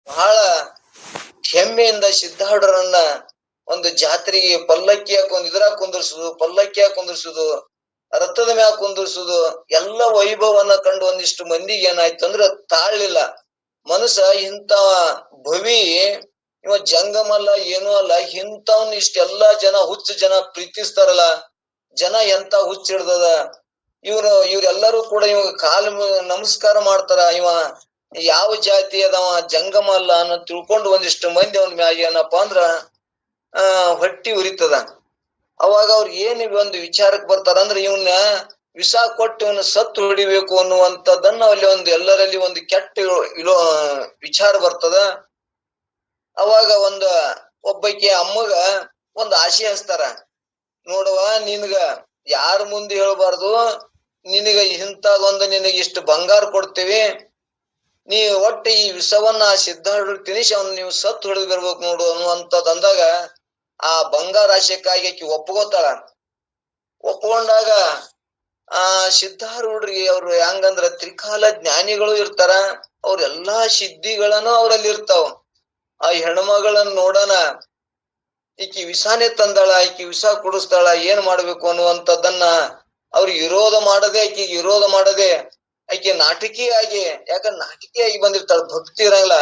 ಬಹಳ ಹೆಮ್ಮೆಯಿಂದ ಸಿದ್ಧಾರೂಢರನ್ನ ಒಂದು ಜಾತ್ರೆಗೆ ಪಲ್ಲಕ್ಕಿ ಹಾಕೊಂಡ್ ಇದ್ರಾಗ ಕುಂದರ್ಸುದು, ಪಲ್ಲಕ್ಕಿ ಕುಂದರ್ಸುದು, ರಥದ ಮ್ಯಾಗ ಕುಂದರ್ಸುದು, ಎಲ್ಲ ವೈಭವನ್ನ ಕಂಡು ಒಂದಿಷ್ಟು ಮಂದಿಗೆ ಏನಾಯ್ತು ಅಂದ್ರ ತಾಳ್ಲಿಲ್ಲ. ಮನಸ್ಸ ಇಂತ ಭವಿ ಇವ ಜಂಗಮಲ್ಲ ಏನೂ ಅಲ್ಲ, ಇಂಥವ್ನ ಇಷ್ಟೆಲ್ಲಾ ಜನ ಹುಚ್ಚ ಜನ ಪ್ರೀತಿಸ್ತಾರಲ್ಲ, ಜನ ಎಂತ ಹುಚ್ಚ ಹಿಡ್ದದ, ಇವ್ರೆಲ್ಲರೂ ಕೂಡ ಇವಾಗ ಕಾಲು ನಮಸ್ಕಾರ ಮಾಡ್ತಾರ, ಇವ ಯಾವ ಜಾತಿ ಅದವ ಜಂಗಮ ಅಲ್ಲ ಅನ್ನೋ ತಿಳ್ಕೊಂಡು ಒಂದಿಷ್ಟು ಮಂದಿ ಅವನ ಮ್ಯಾಗ ಏನಪ್ಪಾ ಅಂದ್ರ ಹೊಟ್ಟಿ ಉರಿತದ. ಅವಾಗ ಅವ್ರ ಏನ್ ಒಂದು ವಿಚಾರಕ್ಕೆ ಬರ್ತಾರ ಅಂದ್ರೆ ಇವನ್ನ ವಿಷ ಕೊಟ್ಟು ಇವನ್ನ ಸತ್ತು ಹೊಡಿಬೇಕು ಅನ್ನುವಂಥದ್ದನ್ನ ಅಲ್ಲಿ ಒಂದು ಎಲ್ಲರಲ್ಲಿ ಒಂದು ಕೆಟ್ಟ ವಿಚಾರ ಬರ್ತದ. ಅವಾಗ ಒಬ್ಬಕ್ಕೆ ಅಮ್ಮಗ ಒಂದು ಆಸೆ ಹಚ್ತಾರ, ನೋಡುವ ನಿನ್ಗ ಯಾರ ಮುಂದೆ ಹೇಳ್ಬಾರ್ದು, ನಿನಗ ಇಂಥದೊಂದು ನಿನಗೆ ಇಷ್ಟು ಬಂಗಾರ ಕೊಡ್ತೀವಿ, ನೀ ಒಟ್ಟು ಈ ವಿಷವನ್ನ ಸಿದ್ಧಾರೂಢ ತಿನಿಸಿ ಅವ್ನ ನೀವು ಸತ್ತು ಹೊಡೆದು ಬರ್ಬೇಕು ನೋಡು ಅನ್ನುವಂಥದ್ದು ಅಂದಾಗ ಆ ಬಂಗಾರ ಆಶಯಕ್ಕಾಗಿ ಆಕಿ ಒಪ್ಕೋತಾಳ. ಒಪ್ಕೊಂಡಾಗ ಆ ಸಿದ್ಧಾರೂಢರಿಗೆ ಅವ್ರು ಹೆಂಗಂದ್ರ ತ್ರಿಕಾಲ ಜ್ಞಾನಿಗಳು ಇರ್ತಾರ, ಅವ್ರೆಲ್ಲಾ ಸಿದ್ಧಿಗಳನ್ನು ಅವರಲ್ಲಿ ಇರ್ತಾವ. ಆ ಹೆಣ್ಮಗಳನ್ನ ನೋಡೋಣ, ಈಕಿ ವಿಷಾನೇ ತಂದಾಳ, ಈಕಿ ವಿಷ ಕುಡಿಸ್ತಾಳ, ಏನ್ ಮಾಡ್ಬೇಕು ಅನ್ನುವಂಥದ್ದನ್ನ ಅವ್ರಿಗೆ ವಿರೋಧ ಮಾಡದೆ, ಆಕಿಗೆ ವಿರೋಧ ಮಾಡದೆ ಆಕೆ ನಾಟಕಿಯಾಗಿ, ಯಾಕಂದ್ರೆ ನಾಟಕಿಯಾಗಿ ಬಂದಿರ್ತಾಳ, ಭಕ್ತಿ ಇರಂಗಿಲ್ಲ.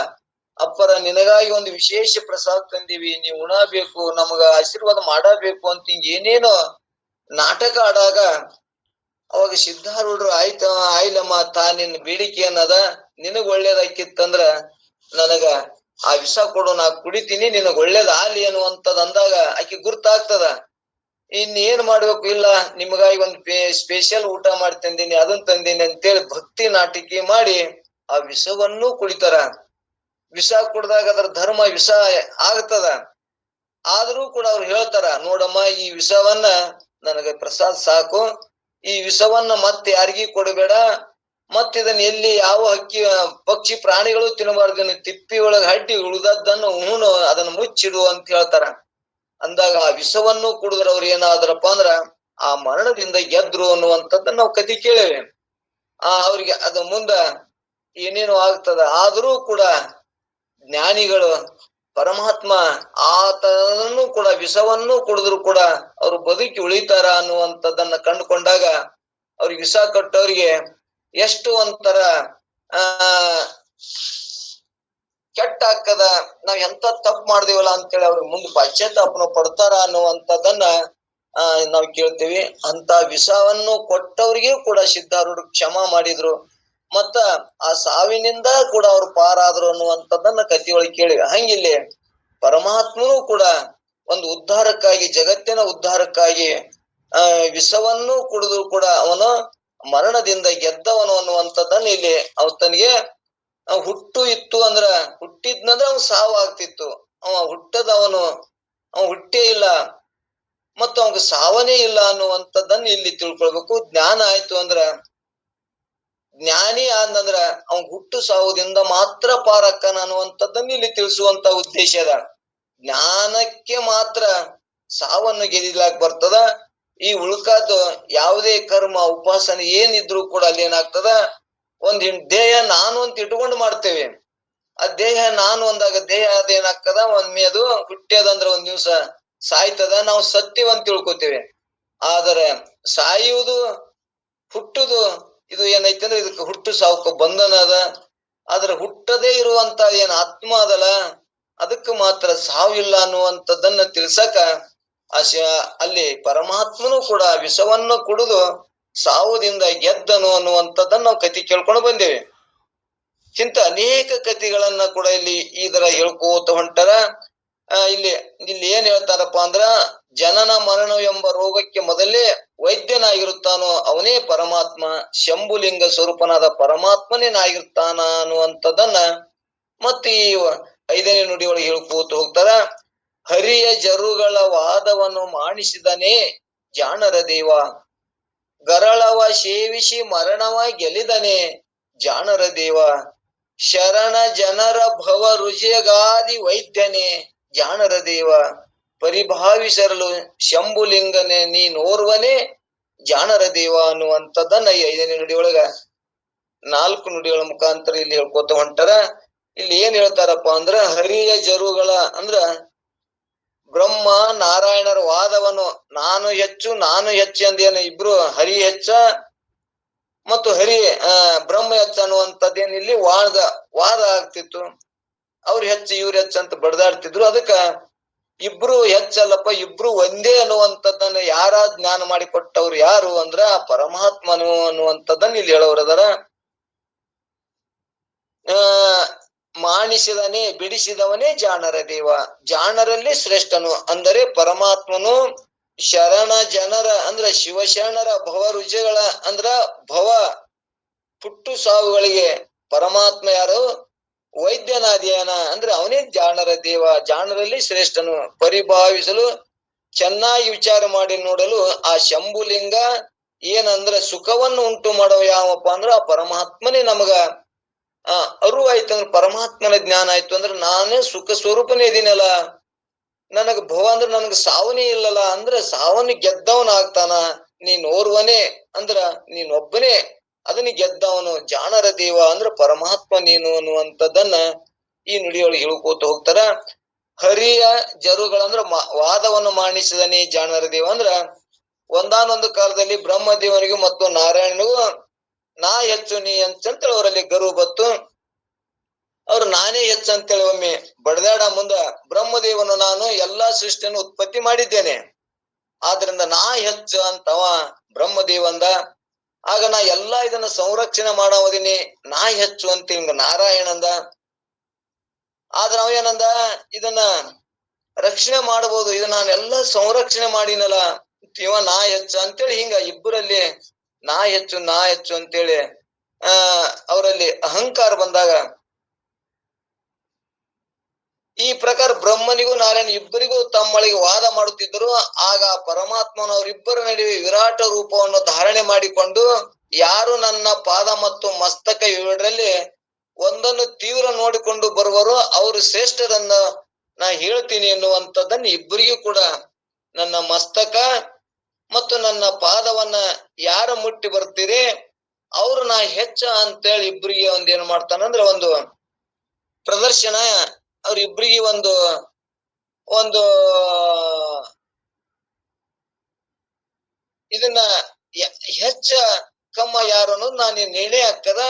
ಅಪ್ಪರ ನಿನಗಾಗಿ ಒಂದು ವಿಶೇಷ ಪ್ರಸಾದ ತಂದೀವಿ, ನೀವು ಉಣಬೇಕು, ನಮಗ ಆಶೀರ್ವಾದ ಮಾಡಬೇಕು ಅಂತ ಹಿಂಗ ಏನೇನೋ ನಾಟಕ ಆಡಾಗ ಅವಾಗ ಸಿದ್ಧಾರೂಢರು ಆಯ್ಲಮ್ಮ ನಿನ್ ಬೇಡಿಕೆ ಏನದ, ನಿನಗ್ ಒಳ್ಳೇದಾಕಿತ್ತಂದ್ರ ನನಗ ಆ ವಿಷ ಕೊಡು, ನಾ ಕುಡಿತೀನಿ, ನಿನಗ್ ಒಳ್ಳೇದಾಗ್ಲಿ ಅನ್ನುವಂಥದ್ದು ಅಂದಾಗ ಆಕಿ ಗುರ್ತಾಗ್ತದ. ಏನ್ ಮಾಡ್ಬೇಕು, ಇಲ್ಲ ನಿಮಗಾಗಿ ಒಂದು ಸ್ಪೆಷಲ್ ಊಟ ಮಾಡಿ ತಂದೀನಿ, ಅದನ್ನ ತಂದೀನಿ ಅಂತೇಳಿ ಭಕ್ತಿ ನಾಟಿಕೆ ಮಾಡಿ ಆ ವಿಷವನ್ನು ಕುಡಿತಾರ. ವಿಷ ಕುಡ್ದಾಗ ಅದ್ರ ಧರ್ಮ ವಿಷ ಆಗ್ತದ. ಆದ್ರೂ ಕೂಡ ಅವ್ರು ಹೇಳ್ತಾರ, ನೋಡಮ್ಮ ಈ ವಿಷವನ್ನ ನನಗ ಪ್ರಸಾದ್ ಸಾಕು, ಈ ವಿಷವನ್ನ ಮತ್ತೆ ಯಾರಿಗೂ ಕೊಡಬೇಡ, ಮತ್ತಿದನ್ನ ಎಲ್ಲಿ ಯಾವ ಪಕ್ಷಿ ಪ್ರಾಣಿಗಳು ತಿನ್ನಬಾರ್ದು, ತಿಪ್ಪಿ ಒಳಗ ಹಡ್ಡಿ ಉಳಿದದ್ದನ್ನು ಹೂನು ಅದನ್ನ ಮುಚ್ಚಿಡು ಅಂತ ಹೇಳ್ತಾರ. ಅಂದಾಗ ಆ ವಿಷವನ್ನು ಕುಡಿದ್ರ ಅವ್ರು ಏನಾದ್ರಪ್ಪ ಅಂದ್ರ ಆ ಮರಣದಿಂದ ಗೆದ್ರು ಅನ್ನುವಂಥದ್ದನ್ನ ನಾವು ಕತಿ ಕೇಳೇವೆ. ಅವ್ರಿಗೆ ಅದ ಮುಂದ ಏನೇನು ಆಗ್ತದ. ಆದ್ರೂ ಕೂಡ ಜ್ಞಾನಿಗಳು ಪರಮಾತ್ಮ ಆತನನ್ನು ಕೂಡ ವಿಷವನ್ನು ಕುಡಿದ್ರು ಕೂಡ ಅವ್ರು ಬದುಕಿ ಉಳಿತಾರ ಅನ್ನುವಂಥದ್ದನ್ನ ಕಂಡುಕೊಂಡಾಗ ಅವ್ರಿಗೆ ವಿಷ ಕೊಟ್ಟವ್ರಿಗೆ ಎಷ್ಟು ಒಂಥರ ಕೆಟ್ಟ ಹಾಕದ, ನಾವ್ ಎಂತ ತಪ್ಪು ಮಾಡ್ದೇವಲ್ಲ ಅಂತೇಳಿ ಅವ್ರಿಗೆ ಮುಂದೆ ಪಶ್ಚಾತ್ತಾಪನ ಪಡ್ತಾರ ಅನ್ನುವಂಥದ್ದನ್ನ ನಾವ್ ಕೇಳ್ತೀವಿ. ಅಂತ ವಿಷವನ್ನು ಕೊಟ್ಟವ್ರಿಗೂ ಕೂಡ ಸಿದ್ಧಾರೂಢರು ಕ್ಷಮಾ ಮಾಡಿದ್ರು, ಮತ್ತ ಆ ಸಾವಿನಿಂದ ಕೂಡ ಅವ್ರು ಪಾರಾದ್ರು ಅನ್ನುವಂಥದ್ದನ್ನ ಕಥೆಯೊಳಗೆ ಕೇಳಿವೆ. ಹಂಗಿಲ್ಲಿ ಪರಮಾತ್ಮನು ಕೂಡ ಒಂದು ಉದ್ಧಾರಕ್ಕಾಗಿ, ಜಗತ್ತಿನ ಉದ್ಧಾರಕ್ಕಾಗಿ ವಿಷವನ್ನು ಕುಡಿದ್ರು ಕೂಡ ಅವನು ಮರಣದಿಂದ ಗೆದ್ದವನು ಅನ್ನುವಂಥದ್ದನ್ನ ಇಲ್ಲಿ ತನಗೆ ಹುಟ್ಟು ಇತ್ತು ಅಂದ್ರ, ಹುಟ್ಟಿದ್ನಂದ್ರ ಅವ್ನು ಸಾವು ಆಗ್ತಿತ್ತು, ಅವ ಹುಟ್ಟದವನು ಅವ ಹುಟ್ಟೇ ಇಲ್ಲ, ಮತ್ತು ಅವನ್ಗ ಸಾವನೇ ಇಲ್ಲ ಅನ್ನುವಂಥದ್ದನ್ನ ಇಲ್ಲಿ ತಿಳ್ಕೊಳ್ಬೇಕು. ಜ್ಞಾನ ಆಯ್ತು ಅಂದ್ರ, ಜ್ಞಾನಿ ಆದಂದ್ರ ಅವನ್ ಹುಟ್ಟು ಸಾವುದಿಂದ ಮಾತ್ರ ಪಾರಕ್ಕನ ಅನ್ನುವಂಥದ್ದನ್ನ ಇಲ್ಲಿ ತಿಳಿಸುವಂತ ಉದ್ದೇಶ ಅದ. ಜ್ಞಾನಕ್ಕೆ ಮಾತ್ರ ಸಾವನ್ನು ಗೆದಿಲಾಕ್ ಬರ್ತದ. ಈ ಉಳ್ಕಾದ್ದು ಯಾವುದೇ ಕರ್ಮ ಉಪಾಸನೆ ಏನಿದ್ರು ಕೂಡ ಅಲ್ಲಿ ಏನಾಗ್ತದ, ಒಂದ್ ದೇಹ ನಾನು ಅಂತ ಇಟ್ಕೊಂಡು ಮಾಡ್ತೇವೆ. ಆ ದೇಹ ನಾನು ಅಂದಾಗ ದೇಹ ಅದೇನಾಗ್ತದ, ಒಮ್ಮೆ ಅದು ಹುಟ್ಟ್ಯದಂದ್ರ ಒಂದ್ ದಿವ್ಸ ಸಾಯ್ತದ, ನಾವು ಸತ್ಯವಂತ ತಿಳ್ಕೊತೇವೆ. ಆದರೆ ಸಾಯುವುದು ಹುಟ್ಟುದು ಇದು ಏನೈತೆ ಅಂದ್ರೆ ಇದಕ್ಕೆ ಹುಟ್ಟು ಸಾವುಕ ಬಂಧನ ಅದ. ಆದ್ರೆ ಹುಟ್ಟದೇ ಇರುವಂತ ಏನ್ ಆತ್ಮ ಅದಲ್ಲ, ಅದಕ್ಕೆ ಮಾತ್ರ ಸಾವಿಲ್ಲ ಅನ್ನುವಂಥದ್ದನ್ನ ತಿಳ್ಸಕ ಅಲ್ಲಿ ಪರಮಾತ್ಮನು ಕೂಡ ವಿಷವನ್ನು ಕುಡಿದು ಸಾವುದಿಂದ ಗೆದ್ದನು ಅನ್ನುವಂಥದ್ದನ್ನ ನಾವು ಕತಿ ಕೇಳ್ಕೊಂಡು ಬಂದೇವೆ. ಇಂತ ಅನೇಕ ಕಥೆಗಳನ್ನ ಕೂಡ ಇಲ್ಲಿ ಇದರ ಹೇಳ್ಕೋತ ಹೊಂಟಾರ. ಇಲ್ಲಿ ಏನ್ ಹೇಳ್ತಾರಪ್ಪ ಅಂದ್ರ, ಜನನ ಮರಣ ಎಂಬ ರೋಗಕ್ಕೆ ಮೊದಲೇ ವೈದ್ಯನಾಗಿರುತ್ತಾನೋ ಅವನೇ ಪರಮಾತ್ಮ, ಶಂಭುಲಿಂಗ ಸ್ವರೂಪನಾದ ಪರಮಾತ್ಮನೇನಾಗಿರ್ತಾನ ಅನ್ನುವಂಥದ್ದನ್ನ ಮತ್ತೆ ಈ 5ನೇ ನುಡಿಯೊಳಗೆ ಹೇಳ್ಕೋತ ಹೋಗ್ತಾರ. ಹರಿಯ ಜರುಗಳ ವಾದವನ್ನು ಮಾಣಿಸಿದನೇ ಜಾಣರ ದೇವ, ಗರಳವ ಸೇವಿಸಿ ಮರಣವ ಗೆಲಿದನೆ ಜಾಣರ ದೇವ, ಶರಣ ಜನರ ಭವ ರುಜಿಯಗಾದಿ ವೈದ್ಯನೇ ಜಾಣರ ದೇವ, ಪರಿಭಾವಿಸರಲು ಶಂಭುಲಿಂಗನೇ ನೀನೋರ್ವನೇ ಜಾಣರ ದೇವ ಅನ್ನುವಂಥದ್ದನ್ನ ಈ 5ನೇ ನುಡಿಯೊಳಗ 4 ನುಡಿಗಳ ಮುಖಾಂತರ ಇಲ್ಲಿ ಹೇಳ್ಕೊತ ಹೊಂಟಾರ. ಇಲ್ಲಿ ಏನ್ ಹೇಳ್ತಾರಪ್ಪ ಅಂದ್ರ ಹರಿಯ ಜರುಗಳ ಅಂದ್ರ ಬ್ರಹ್ಮ ನಾರಾಯಣರ ವಾದವನ್ನು ನಾನು ಹೆಚ್ಚು ಅಂದೇನು ಇಬ್ರು ಹರಿ ಹೆಚ್ಚ ಮತ್ತು ಬ್ರಹ್ಮ ಹೆಚ್ಚ ಅನ್ನುವಂಥದ್ದೇನು ಇಲ್ಲಿ ವಾದ ಆಗ್ತಿತ್ತು. ಅವ್ರು ಹೆಚ್ಚು ಇವ್ರು ಹೆಚ್ಚ ಅಂತ ಬಡದಾಡ್ತಿದ್ರು. ಅದಕ್ಕ ಇಬ್ರು ಹೆಚ್ಚಲ್ಲಪ್ಪ, ಇಬ್ರು ಒಂದೇ ಅನ್ನುವಂಥದ್ದನ್ನ ಯಾರ ಜ್ಞಾನ ಮಾಡಿಕೊಟ್ಟವ್ರು ಯಾರು ಅಂದ್ರ ಪರಮಾತ್ಮನು ಅನ್ನುವಂಥದ್ದನ್ನ ಇಲ್ಲಿ ಹೇಳೋರು ಅದರ. ಮಾಣಿಸಿದನೇ ಬಿಡಿಸಿದವನೇ ಜಾಣರ ದೇವ, ಜಾಣರಲ್ಲಿ ಶ್ರೇಷ್ಠನು ಅಂದರೆ ಪರಮಾತ್ಮನು. ಶರಣ ಜನರ ಅಂದ್ರ ಶಿವಶರಣರ ಭವ ರುಜಗಳ ಅಂದ್ರ ಭವ ಪುಟ್ಟು ಸಾವುಗಳಿಗೆ ಪರಮಾತ್ಮ ಯಾರು? ವೈದ್ಯನಾದಿಯನ ಅಂದ್ರೆ ಅವನೇ ಜಾಣರ ದೇವ, ಜಾಣರಲ್ಲಿ ಶ್ರೇಷ್ಠನು. ಪರಿಭಾವಿಸಲು ಚೆನ್ನಾಗಿ ವಿಚಾರ ಮಾಡಿ ನೋಡಲು ಆ ಶಂಭುಲಿಂಗ ಏನಂದ್ರ ಸುಖವನ್ನು ಉಂಟು ಮಾಡವ ಯಾವಪ್ಪ ಅಂದ್ರ ಆ ಪರಮಾತ್ಮನೇ ನಮಗ ಅರು ಆಯ್ತಂದ್ರ ಪರಮಾತ್ಮನ ಜ್ಞಾನ ಆಯ್ತು ಅಂದ್ರೆ ನಾನೇ ಸುಖ ಸ್ವರೂಪನೇ ಇದೀನಲ್ಲ, ನನಗ ಭವ ಅಂದ್ರ ನನಗ ಸಾವನೇ ಇಲ್ಲಲ್ಲ, ಅಂದ್ರ ಸಾವನ್ನ ಗೆದ್ದವನ ಆಗ್ತಾನ. ನೀನ್ ಓರ್ವನೇ ಅಂದ್ರ ನೀನ್ ಒಬ್ಬನೇ ಅದನ್ನ ಗೆದ್ದವನು. ಜಾಣರ ದೇವ ಅಂದ್ರ ಪರಮಾತ್ಮ ನೀನು ಅನ್ನುವಂಥದ್ದನ್ನ ಈ ನುಡಿಯೊಳಗೆ ಹೇಳ್ಕೋತ ಹೋಗ್ತಾರ. ಹರಿಯ ಜರುಗಳಂದ್ರ ವಾದವನ್ನು ಮಾಣಿಸಿದನೇ ಜಾಣರ ದೇವ ಅಂದ್ರ ಒಂದಾನೊಂದು ಕಾಲದಲ್ಲಿ ಬ್ರಹ್ಮದೇವನಿಗೂ ಮತ್ತು ನಾರಾಯಣನಿಗೂ ನಾ ಹೆಚ್ಚು ನೀ ಅಂತೇಳಿ ಅವರಲ್ಲಿ ಗರ್ವ ಬತ್ತು. ಅವ್ರು ನಾನೇ ಹೆಚ್ಚು ಅಂತೇಳಿ ಒಮ್ಮೆ ಬಡದಾಡ ಮುಂದ ಬ್ರಹ್ಮದೇವನು ನಾನು ಎಲ್ಲಾ ಸೃಷ್ಟಿಯನ್ನು ಉತ್ಪತ್ತಿ ಮಾಡಿದ್ದೇನೆ, ಆದ್ರಿಂದ ನಾ ಹೆಚ್ಚು ಅಂತವ ಬ್ರಹ್ಮದೇವಂದ. ಆಗ ನಾ ಎಲ್ಲಾ ಇದನ್ನ ಸಂರಕ್ಷಣೆ ಮಾಡೋದಿನಿ, ನಾ ಹೆಚ್ಚು ಅಂತ ಹಿಂಗ ನಾರಾಯಣಂದ. ಆದ್ರ ಅವ ಏನಂದ, ಇದನ್ನ ರಕ್ಷಣೆ ಮಾಡಬಹುದು, ಇದನ್ನ ನಾನೆಲ್ಲಾ ಸಂರಕ್ಷಣೆ ಮಾಡಿನಲ್ಲ, ಇವ ನಾ ಹೆಚ್ಚು ಅಂತೇಳಿ ಹಿಂಗ ಇಬ್ಬರಲ್ಲಿ ನಾ ಹೆಚ್ಚು ಅಂತೇಳಿ ಅವರಲ್ಲಿ ಅಹಂಕಾರ ಬಂದಾಗ ಈ ಪ್ರಕಾರ ಬ್ರಹ್ಮನಿಗೂ ನಾರಾಯಣ ಇಬ್ಬರಿಗೂ ತಮ್ಮೊಳಗೆ ವಾದ ಮಾಡುತ್ತಿದ್ದರು. ಆಗ ಪರಮಾತ್ಮನವರಿಬ್ಬರ ನಡುವೆ ವಿರಾಟ ರೂಪವನ್ನು ಧಾರಣೆ ಮಾಡಿಕೊಂಡು ಯಾರು ನನ್ನ ಪಾದ ಮತ್ತು ಮಸ್ತಕ ಇವೆರಡರಲ್ಲಿ ಒಂದನ್ನು ತೀವ್ರ ನೋಡಿಕೊಂಡು ಬರುವರೋ ಅವರು ಶ್ರೇಷ್ಠರನ್ನ ನಾ ಹೇಳ್ತೀನಿ ಎನ್ನುವಂಥದ್ದನ್ನು ಇಬ್ಬರಿಗೂ ಕೂಡ ನನ್ನ ಮಸ್ತಕ ಮತ್ತು ನನ್ನ ಪಾದವನ್ನ ಯಾರು ಮುಟ್ಟಿ ಬರ್ತೀರಿ ಅವ್ರು ನಾ ಹೆಚ್ಚ ಅಂತೇಳಿ ಇಬ್ಬರಿಗೆ ಒಂದೇನು ಮಾಡ್ತಾನಂದ್ರೆ ಒಂದು ಪ್ರದರ್ಶನ, ಅವ್ರಿಬ್ರಿಗೆ ಒಂದು ಇದನ್ನ ಹೆಚ್ಚ ಕಮ್ಮ ಯಾರು ಅನ್ನೋದು ನಾನು ನಿರ್ಣಯ ಆಗ್ತದ.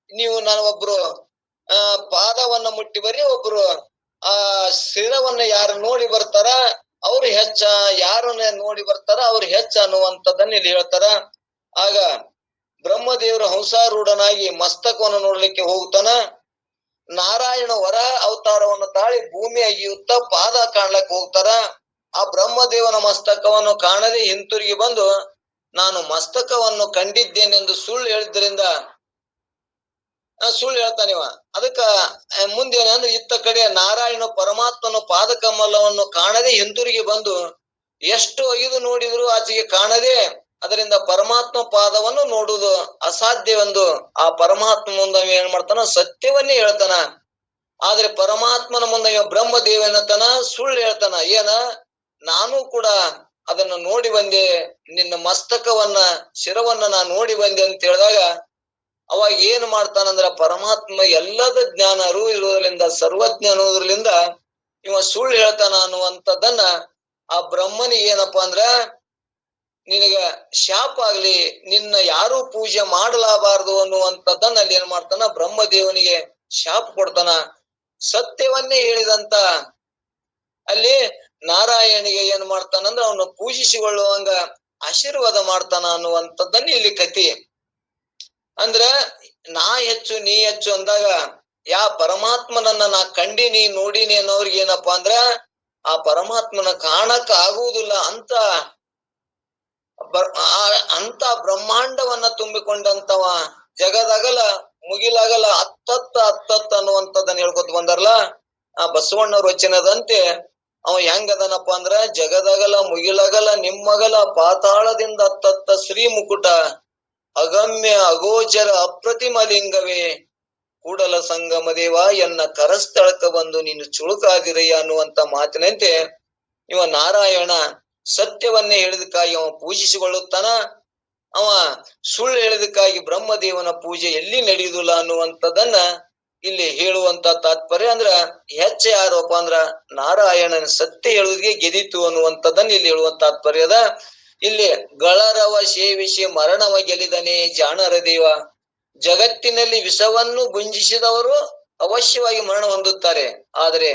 ನೀವು ನಾನು ಒಬ್ರು ಪಾದವನ್ನ ಮುಟ್ಟಿ ಬರ್ರಿ, ಒಬ್ರು ಶಿರವನ್ನ ಯಾರು ನೋಡಿ ಬರ್ತಾರ ಅವ್ರು ಹೆಚ್ಚ, ಯಾರನ್ನ ನೋಡಿ ಬರ್ತಾರ ಅವ್ರು ಹೆಚ್ಚ ಅನ್ನುವಂಥದ್ದನ್ನ ಇಲ್ಲಿ ಹೇಳ್ತಾರ. ಆಗ ಬ್ರಹ್ಮದೇವರು ಹಂಸಾರೂಢನಾಗಿ ಮಸ್ತಕವನ್ನು ನೋಡ್ಲಿಕ್ಕೆ ಹೋಗ್ತಾನ. ನಾರಾಯಣ ವರ ಅವತಾರವನ್ನು ತಾಳಿ ಭೂಮಿ ಅಗಿಯುತ್ತ ಪಾದ ಕಾಣ್ಲಕ್ ಹೋಗ್ತಾರ. ಆ ಬ್ರಹ್ಮದೇವನ ಮಸ್ತಕವನ್ನು ಕಾಣದೆ ಹಿಂತಿರುಗಿ ಬಂದು ನಾನು ಮಸ್ತಕವನ್ನು ಕಂಡಿದ್ದೇನೆಂದು ಸುಳ್ಳು ಹೇಳಿದ್ರಿಂದ ಸುಳ್ಳು ಹೇಳ್ತಾನಿವ. ಅದಕ್ಕ ಮುಂದೇನಂದ್ರೆ ಇತ್ತ ಕಡೆ ನಾರಾಯಣ ಪರಮಾತ್ಮನ ಪಾದಕಮಲವನ್ನು ಕಾಣದೆ ಹಿಂತಿರುಗಿ ಬಂದು ಎಷ್ಟು ಒಯ್ದು ನೋಡಿದ್ರು ಆಚೆಗೆ ಕಾಣದೆ, ಅದರಿಂದ ಪರಮಾತ್ಮ ಪಾದವನ್ನು ನೋಡುವುದು ಅಸಾಧ್ಯವೆಂದು ಆ ಪರಮಾತ್ಮ ಮುಂದೆ ಏನ್ ಮಾಡ್ತಾನ, ಸತ್ಯವನ್ನೇ ಹೇಳ್ತಾನ. ಆದ್ರೆ ಪರಮಾತ್ಮನ ಮುಂದೆ ಬ್ರಹ್ಮದೇವನತನ ಸುಳ್ಳು ಹೇಳ್ತಾನ. ಏನ, ನಾನು ಕೂಡ ಅದನ್ನು ನೋಡಿ ಬಂದೆ, ನಿನ್ನ ಮಸ್ತಕವನ್ನ ಶಿರವನ್ನ ನಾ ನೋಡಿ ಬಂದೆ ಅಂತ ಹೇಳಿದಾಗ ಅವಾಗ ಏನ್ ಮಾಡ್ತಾನಂದ್ರ ಪರಮಾತ್ಮ ಎಲ್ಲದ ಜ್ಞಾನ ಅರಿವು ಇರುವುದರಿಂದ ಸರ್ವಜ್ಞ ಅನ್ನೋದ್ರಲಿಂದ ಇವ ಸುಳ್ಳು ಹೇಳ್ತಾನ ಅನ್ನುವಂಥದ್ದನ್ನ ಆ ಬ್ರಹ್ಮನಿಗೆ ಏನಪ್ಪಾ ಅಂದ್ರ ನಿನಗ ಶಾಪ ಆಗ್ಲಿ, ನಿನ್ನ ಯಾರು ಪೂಜೆ ಮಾಡಲಾರಬಾರದು ಅನ್ನುವಂಥದ್ದನ್ನ ಅಲ್ಲಿ ಏನ್ ಮಾಡ್ತಾನ, ಬ್ರಹ್ಮದೇವನಿಗೆ ಶಾಪ ಕೊಡ್ತಾನ. ಸತ್ಯವನ್ನೇ ಹೇಳಿದಂತ ಅಲ್ಲಿ ನಾರಾಯಣಿಗೆ ಏನ್ ಮಾಡ್ತಾನಂದ್ರ ಅವನು ಪೂಜಿಸಿಕೊಳ್ಳುವಂಗ ಆಶೀರ್ವಾದ ಮಾಡ್ತಾನ ಅನ್ನುವಂಥದ್ದನ್ನ ಇಲ್ಲಿ ಕತಿ. ಅಂದ್ರ ನಾ ಹೆಚ್ಚು ನೀ ಹೆಚ್ಚು ಅಂದಾಗ ಯಾ ಪರಮಾತ್ಮನನ್ನ ನಾ ಕಂಡಿನಿ ನೋಡಿನಿ ಅನ್ನೋರ್ಗೆ ಏನಪ್ಪಾ ಅಂದ್ರ ಆ ಪರಮಾತ್ಮನ ಕಾಣಕ್ ಆಗುವುದಿಲ್ಲ ಅಂತ ಬ್ರಹ್ಮಾಂಡವನ್ನ ತುಂಬಿಕೊಂಡಂತವ ಜಗದಗಲ ಮುಗಿಲಗಲ ಹತ್ತತ್ತ ಅನ್ನುವಂಥದ್ದನ್ನ ಹೇಳ್ಕೊತ ಬಂದಾರಲ್ಲ ಆ ಬಸವಣ್ಣವ್ರ ವಚನದಂತೆ ಅವ ಹೆಂಗದನಪ್ಪ ಅಂದ್ರ ಜಗದಗಲ ಮುಗಿಲಗಲ ನಿಮ್ಮಗಲ ಪಾತಾಳದಿಂದ ಹತ್ತತ್ತ ಶ್ರೀ ಮುಕುಟ ಅಗಮ್ಯ ಅಗೋಚರ ಅಪ್ರತಿಮ ಲಿಂಗವೇ ಕೂಡಲ ಸಂಗಮ ದೇವ ಎನ್ನ ಕರಸ್ಥಳಕ ಬಂದು ನೀನು ಚುಳುಕಾದಿರಯ್ಯ ಅನ್ನುವಂತ ಮಾತಿನಂತೆ ಇವ ನಾರಾಯಣ ಸತ್ಯವನ್ನೇ ಹೇಳಿದಕ್ಕಾಗಿ ಅವ ಪೂಜಿಸಿಕೊಳ್ಳುತ್ತಾನ. ಅವ ಸುಳ್ಳು ಹೇಳಿದಕ್ಕಾಗಿ ಬ್ರಹ್ಮದೇವನ ಪೂಜೆ ಎಲ್ಲಿ ನಡೆಯುವುದಿಲ್ಲ ಅನ್ನುವಂಥದ್ದನ್ನ ಇಲ್ಲಿ ಹೇಳುವಂತ ತಾತ್ಪರ್ಯ ಅಂದ್ರ ಹೆಚ್ಚ ಯಾರಪ್ಪ ಅಂದ್ರ ನಾರಾಯಣನ ಸತ್ಯ ಹೇಳುವುದಿಗೆ ಗೆದಿತು ಅನ್ನುವಂಥದ್ದನ್ನ ಇಲ್ಲಿ ಹೇಳುವಂತ ತಾತ್ಪರ್ಯದ. ಇಲ್ಲಿ ಗಳರವ ಸೇವಿಸಿ ಮರಣವ ಗೆಲಿದನೆ ಜಾಣರ ದೇವ. ಜಗತ್ತಿನಲ್ಲಿ ವಿಷವನ್ನು ಭುಂಜಿಸಿದವರು ಅವಶ್ಯವಾಗಿ ಮರಣ ಹೊಂದುತ್ತಾರೆ, ಆದರೆ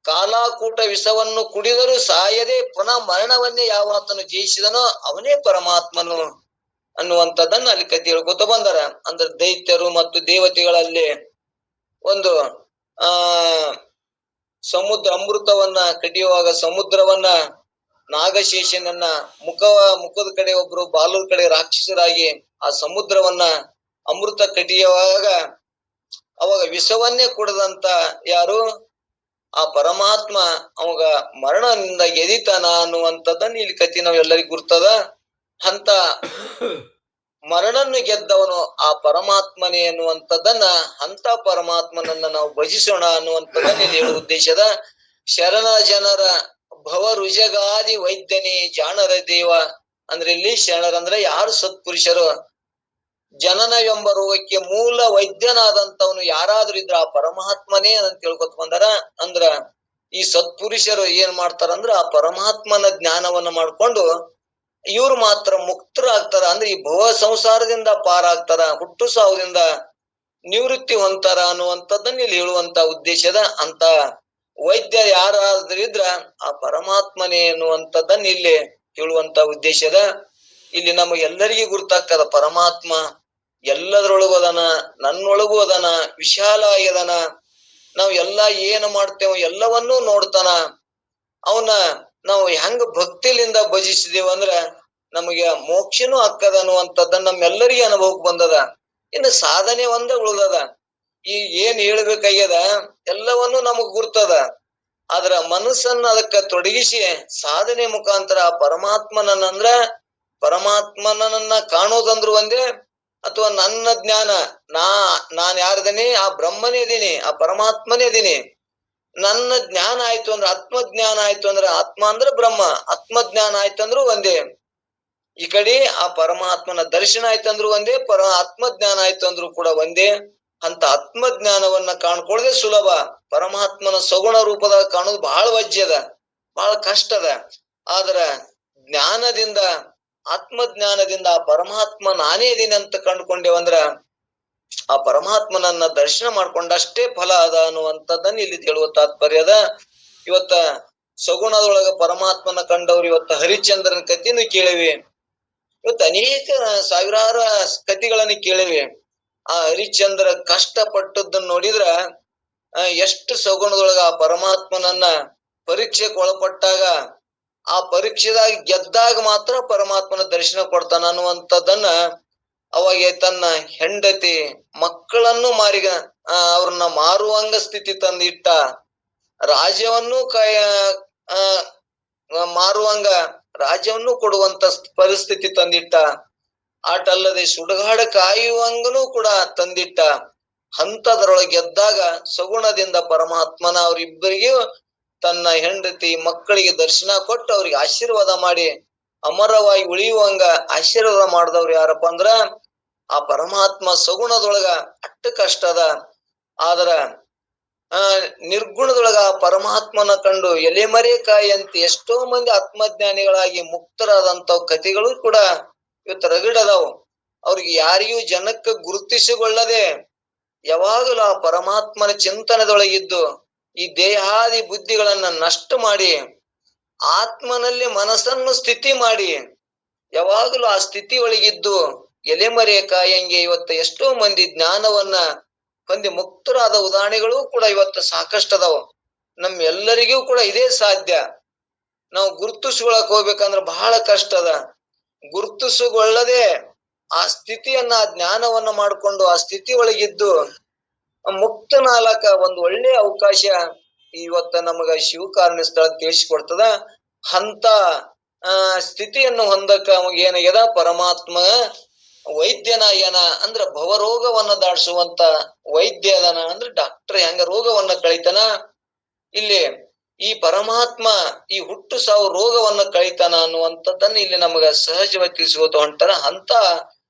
ಕಾಲಾಕೂಟ ವಿಷವನ್ನು ಕುಡಿದರೂ ಸಾಯದೆ ಪುನಃ ಮರಣವನ್ನೇ ಯಾವಾತನು ಜಯಿಸಿದನೋ ಅವನೇ ಪರಮಾತ್ಮನು ಅನ್ನುವಂಥದ್ದನ್ನ ಅಲ್ಲಿ ಕಥೆ ಹೇಳ್ಕೊತ ಬಂದಾರ. ಅಂದ್ರೆ ದೈತ್ಯರು ಮತ್ತು ದೇವತೆಗಳಲ್ಲಿ ಒಂದು ಸಮುದ್ರ ಅಮೃತವನ್ನ ಕಡಿಯುವಾಗ ಸಮುದ್ರವನ್ನ ನಾಗಶೇಷನನ್ನ ಮುಖದ ಕಡೆ ಒಬ್ರು ಬಾಲೂರ್ ಕಡೆ ರಾಕ್ಷಸರಾಗಿ ಆ ಸಮುದ್ರವನ್ನ ಅಮೃತ ಕಡಿಯುವಾಗ ಅವಾಗ ವಿಷವನ್ನೇ ಕುಡದಂತ ಯಾರು ಆ ಪರಮಾತ್ಮ ಅವಾಗ ಮರಣದಿಂದ ಗೆದಿತಾನ ಅನ್ನುವಂಥದ್ದನ್ನ ಇಲ್ಲಿ ಕತಿ ನಾವ್ ಎಲ್ಲರಿಗೂ ಗುರ್ತದ. ಅಂತ ಮರಣನ್ನು ಗೆದ್ದವನು ಆ ಪರಮಾತ್ಮನೇ ಅನ್ನುವಂಥದ್ದನ್ನ ಅಂತ ಪರಮಾತ್ಮನನ್ನ ನಾವು ಭಜಿಸೋಣ ಅನ್ನುವಂಥದ್ದನ್ನ ಇಲ್ಲಿ ಹೇಳುವ ಉದ್ದೇಶದ. ಶರಣ ಜನರ ಭವ ರುಜಗಾದಿ ವೈದ್ಯನೇ ಜಾಣರ ದೇವ. ಅಂದ್ರೆ ಇಲ್ಲಿ ಶರಣರಂದ್ರೆ ಯಾರು ಸತ್ಪುರುಷರು, ಜನನವೆಂಬ ರೋಗಕ್ಕೆ ಮೂಲ ವೈದ್ಯನಾದಂತವನು ಯಾರಾದ್ರೂ ಇದ್ರ ಆ ಪರಮಾತ್ಮನೇ ಅಂತ ತಿಳ್ಕೊತ ಬಂದಾರ. ಅಂದ್ರ ಈ ಸತ್ಪುರುಷರು ಏನ್ ಮಾಡ್ತಾರಂದ್ರ ಆ ಪರಮಾತ್ಮನ ಜ್ಞಾನವನ್ನ ಮಾಡ್ಕೊಂಡು ಇವ್ರು ಮಾತ್ರ ಮುಕ್ತರಾಗ್ತಾರ. ಅಂದ್ರೆ ಈ ಭವ ಸಂಸಾರದಿಂದ ಪಾರಾಗ್ತಾರ, ಹುಟ್ಟು ಸಾವುದಿಂದ ನಿವೃತ್ತಿ ಹೊಂತಾರ ಅನ್ನುವಂಥದ್ದನ್ನ ಇಲ್ಲಿ ಹೇಳುವಂತ ಉದ್ದೇಶದ. ಅಂತ ವೈದ್ಯ ಯಾರಾದ್ರೂ ಇದ್ರ ಆ ಪರಮಾತ್ಮನೇ ಅನ್ನುವಂಥದ್ದನ್ನ ಇಲ್ಲಿ ಹೇಳುವಂತ ಉದ್ದೇಶದ. ಇಲ್ಲಿ ನಮಗೆಲ್ಲರಿಗೂ ಗುರ್ತಾಗ್ತದ ಪರಮಾತ್ಮ ಎಲ್ಲದರೊಳಗೂ ಅದನ, ನನ್ನೊಳಗೂ ಅದನ, ವಿಶಾಲ ಆಗ್ಯದನ. ನಾವ್ ಎಲ್ಲಾ ಏನು ಮಾಡ್ತೇವ ಎಲ್ಲವನ್ನೂ ನೋಡ್ತಾನ. ಅವನ ನಾವು ಹೆಂಗ ಭಕ್ತಿಲಿಂದ ಭಜಿಸಿದೇವಂದ್ರ ನಮಗೆ ಮೋಕ್ಷನೂ ಅಕ್ಕದ ಅನ್ನುವಂಥದ್ದನ್ನ ನಮ್ಮೆಲ್ಲರಿಗೂ ಅನುಭವಕ್ಕೆ ಬಂದದ. ಇನ್ನು ಸಾಧನೆ ಒಂದ ಉಳ್ದದ. ಈ ಏನ್ ಹೇಳ್ಬೇಕಾಗ್ಯದ ಎಲ್ಲವನ್ನೂ ನಮಗ್ ಗುರ್ತದ. ಆದ್ರ ಮನಸ್ಸನ್ನ ಅದಕ್ಕ ತೊಡಗಿಸಿ ಸಾಧನೆ ಮುಖಾಂತರ ಆ ಪರಮಾತ್ಮನನ್ನ ಪರಮಾತ್ಮನನ್ನ ಕಾಣೋದಂದ್ರು ಒಂದೇ, ಅಥವಾ ನನ್ನ ಜ್ಞಾನ ನಾನ್ ಯಾರದೀನಿ ಆ ಬ್ರಹ್ಮನೇ ಇದೀನಿ, ಆ ಪರಮಾತ್ಮನೇ ಇದೀನಿ. ನನ್ನ ಜ್ಞಾನ ಆಯ್ತು ಅಂದ್ರೆ ಆತ್ಮಜ್ಞಾನ ಆಯ್ತು ಅಂದ್ರೆ ಆತ್ಮ ಅಂದ್ರೆ ಬ್ರಹ್ಮ, ಆತ್ಮಜ್ಞಾನ ಆಯ್ತಂದ್ರು ಒಂದೇ. ಈ ಕಡೆ ಆ ಪರಮಾತ್ಮನ ದರ್ಶನ ಆಯ್ತಂದ್ರು ಒಂದೇ, ಆತ್ಮಜ್ಞಾನ ಆಯ್ತು ಅಂದ್ರು ಕೂಡ ಒಂದೇ. ಅಂತ ಆತ್ಮಜ್ಞಾನವನ್ನ ಕಾಣ್ಕೊಳ್ಳದೆ ಸುಲಭ, ಪರಮಾತ್ಮನ ಸಗುಣ ರೂಪದಾಗ ಕಾಣೋದು ಬಹಳ ವಜ್ಯದ, ಬಹಳ ಕಷ್ಟದ. ಆದ್ರ ಜ್ಞಾನದಿಂದ ಆತ್ಮಜ್ಞಾನದಿಂದ ಆ ಪರಮಾತ್ಮ ನಾನೇ ಇದೀನಿ ಅಂತ ಕಂಡುಕೊಂಡೇವಂದ್ರ ಆ ಪರಮಾತ್ಮನನ್ನ ದರ್ಶನ ಮಾಡ್ಕೊಂಡಷ್ಟೇ ಫಲ ಅದ ಅನ್ನುವಂಥದ್ದನ್ನ ಇಲ್ಲಿ ಹೇಳುವ ತಾತ್ಪರ್ಯದ. ಇವತ್ತ ಸಗುಣದೊಳಗ ಪರಮಾತ್ಮನ ಕಂಡವ್ರು ಇವತ್ತ ಹರಿಶ್ಚಂದ್ರನ ಕಥೆಯನ್ನು ಕೇಳಿವಿ. ಇವತ್ತು ಅನೇಕ ಸಾವಿರಾರು ಕಥೆಗಳನ್ನ ಕೇಳಿವಿ. ಆ ಹರಿಶ್ಚಂದ್ರ ಕಷ್ಟ ಪಟ್ಟದ್ದನ್ನ ನೋಡಿದ್ರ ಎಷ್ಟು ಸಗುಣದೊಳಗ ಆ ಪರಮಾತ್ಮನನ್ನ ಪರೀಕ್ಷೆಗೆ ಒಳಪಟ್ಟಾಗ ಆ ಪರೀಕ್ಷೆದಾಗ ಗೆದ್ದಾಗ ಮಾತ್ರ ಪರಮಾತ್ಮನ ದರ್ಶನ ಕೊಡ್ತಾನ ಅನ್ನುವಂಥದ್ದನ್ನ ಅವಾಗ ತನ್ನ ಹೆಂಡತಿ ಮಕ್ಕಳನ್ನು ಅವ್ರನ್ನ ಮಾರುವಂಗ ಸ್ಥಿತಿ ತಂದಿಟ್ಟ, ರಾಜ್ಯವನ್ನು ಮಾರುವಂಗ ರಾಜ್ಯವನ್ನು ಕೊಡುವಂತ ಪರಿಸ್ಥಿತಿ ತಂದಿಟ್ಟ, ಆಟಲ್ಲದೆ ಸುಡುಗಾಡ ಕಾಯುವಂಗನೂ ಕೂಡ ತಂದಿಟ್ಟ. ಅಂತದ್ರೊಳಗೆ ಗೆದ್ದಾಗ ಸಗುಣದಿಂದ ಪರಮಾತ್ಮನ ಅವ್ರಿಬ್ಬರಿಗೂ ತನ್ನ ಹೆಂಡತಿ ಮಕ್ಕಳಿಗೆ ದರ್ಶನ ಕೊಟ್ಟು ಅವ್ರಿಗೆ ಆಶೀರ್ವಾದ ಮಾಡಿ ಅಮರವಾಗಿ ಉಳಿಯುವಂಗ ಆಶೀರ್ವಾದ ಮಾಡಿದವ್ರು ಯಾರಪ್ಪ ಅಂದ್ರ ಆ ಪರಮಾತ್ಮ. ಸಗುಣದೊಳಗ ಅಟ್ಟ ಕಷ್ಟದ, ಆದ್ರ ನಿರ್ಗುಣದೊಳಗ ಆ ಪರಮಾತ್ಮನ ಕಂಡು ಎಲೆಮರೆಕಾಯಿ ಅಂತ ಎಷ್ಟೋ ಮಂದಿ ಆತ್ಮಜ್ಞಾನಿಗಳಾಗಿ ಮುಕ್ತರಾದಂತ ಕಥೆಗಳು ಕೂಡ ಇವತ್ತು ರಗಡದಾವು. ಅವ್ರಿಗೆ ಯಾರಿಗೂ ಜನಕ್ಕೆ ಗುರುತಿಸಿಕೊಳ್ಳದೆ ಯಾವಾಗಲೂ ಆ ಪರಮಾತ್ಮನ ಚಿಂತನದೊಳಗಿದ್ದು ಈ ದೇಹಾದಿ ಬುದ್ಧಿಗಳನ್ನ ನಷ್ಟ ಮಾಡಿ ಆತ್ಮನಲ್ಲಿ ಮನಸ್ಸನ್ನು ಸ್ಥಿತಿ ಮಾಡಿ ಯಾವಾಗಲೂ ಆ ಸ್ಥಿತಿ ಒಳಗಿದ್ದು ಎಲೆಮರೆಕಾಯಂಗೆ ಇವತ್ತು ಎಷ್ಟೋ ಮಂದಿ ಜ್ಞಾನವನ್ನ ಹೊಂದಿ ಮುಕ್ತರಾದ ಉದಾಹರಣೆಗಳು ಕೂಡ ಇವತ್ತು ಸಾಕಷ್ಟು ಅದಾವ. ನಮ್ಮೆಲ್ಲರಿಗೂ ಕೂಡ ಇದೇ ಸಾಧ್ಯ. ನಾವು ಗುರುತಿಸ್ಕೊಳಕ್ ಹೋಗ್ಬೇಕಂದ್ರೆ ಬಹಳ ಕಷ್ಟ ಅದ. ಗುರುತಿಸಿಕೊಳ್ಳದೆ ಆ ಸ್ಥಿತಿಯನ್ನ ಆ ಜ್ಞಾನವನ್ನ ಮಾಡ್ಕೊಂಡು ಆ ಸ್ಥಿತಿ ಒಳಗಿದ್ದು ಮುಕ್ತನಾಲಕ ಒಂದು ಒಳ್ಳೆ ಅವಕಾಶ ಇವತ್ತ ನಮಗ ಶಿವಕಾರುಣ್ಯ ಸ್ಥಳ ತಿಳಿಸಿಕೊಡ್ತದ. ಅಂತ ಸ್ಥಿತಿಯನ್ನು ಹೊಂದಕ ಅವಾಗ ಏನಾಗ್ಯದ ಪರಮಾತ್ಮ ವೈದ್ಯನಾಯನ ಅಂದ್ರ ಭವರೋಗವನ್ನ ದಾಟಿಸುವಂತ ವೈದ್ಯ ಅದನ. ಅಂದ್ರೆ ಡಾಕ್ಟರ್ ಹೆಂಗ ರೋಗವನ್ನ ಕಳಿತಾನ, ಇಲ್ಲಿ ಈ ಪರಮಾತ್ಮ ಈ ಹುಟ್ಟು ಸಾವು ರೋಗವನ್ನ ಕಳಿತಾನ ಅನ್ನುವಂಥದ್ದನ್ನ ಇಲ್ಲಿ ನಮಗ ಸಹಜವಾಗಿ ತಿಳಿಸ್ಕೋತ ಹೊಂಟಾರ. ಅಂತ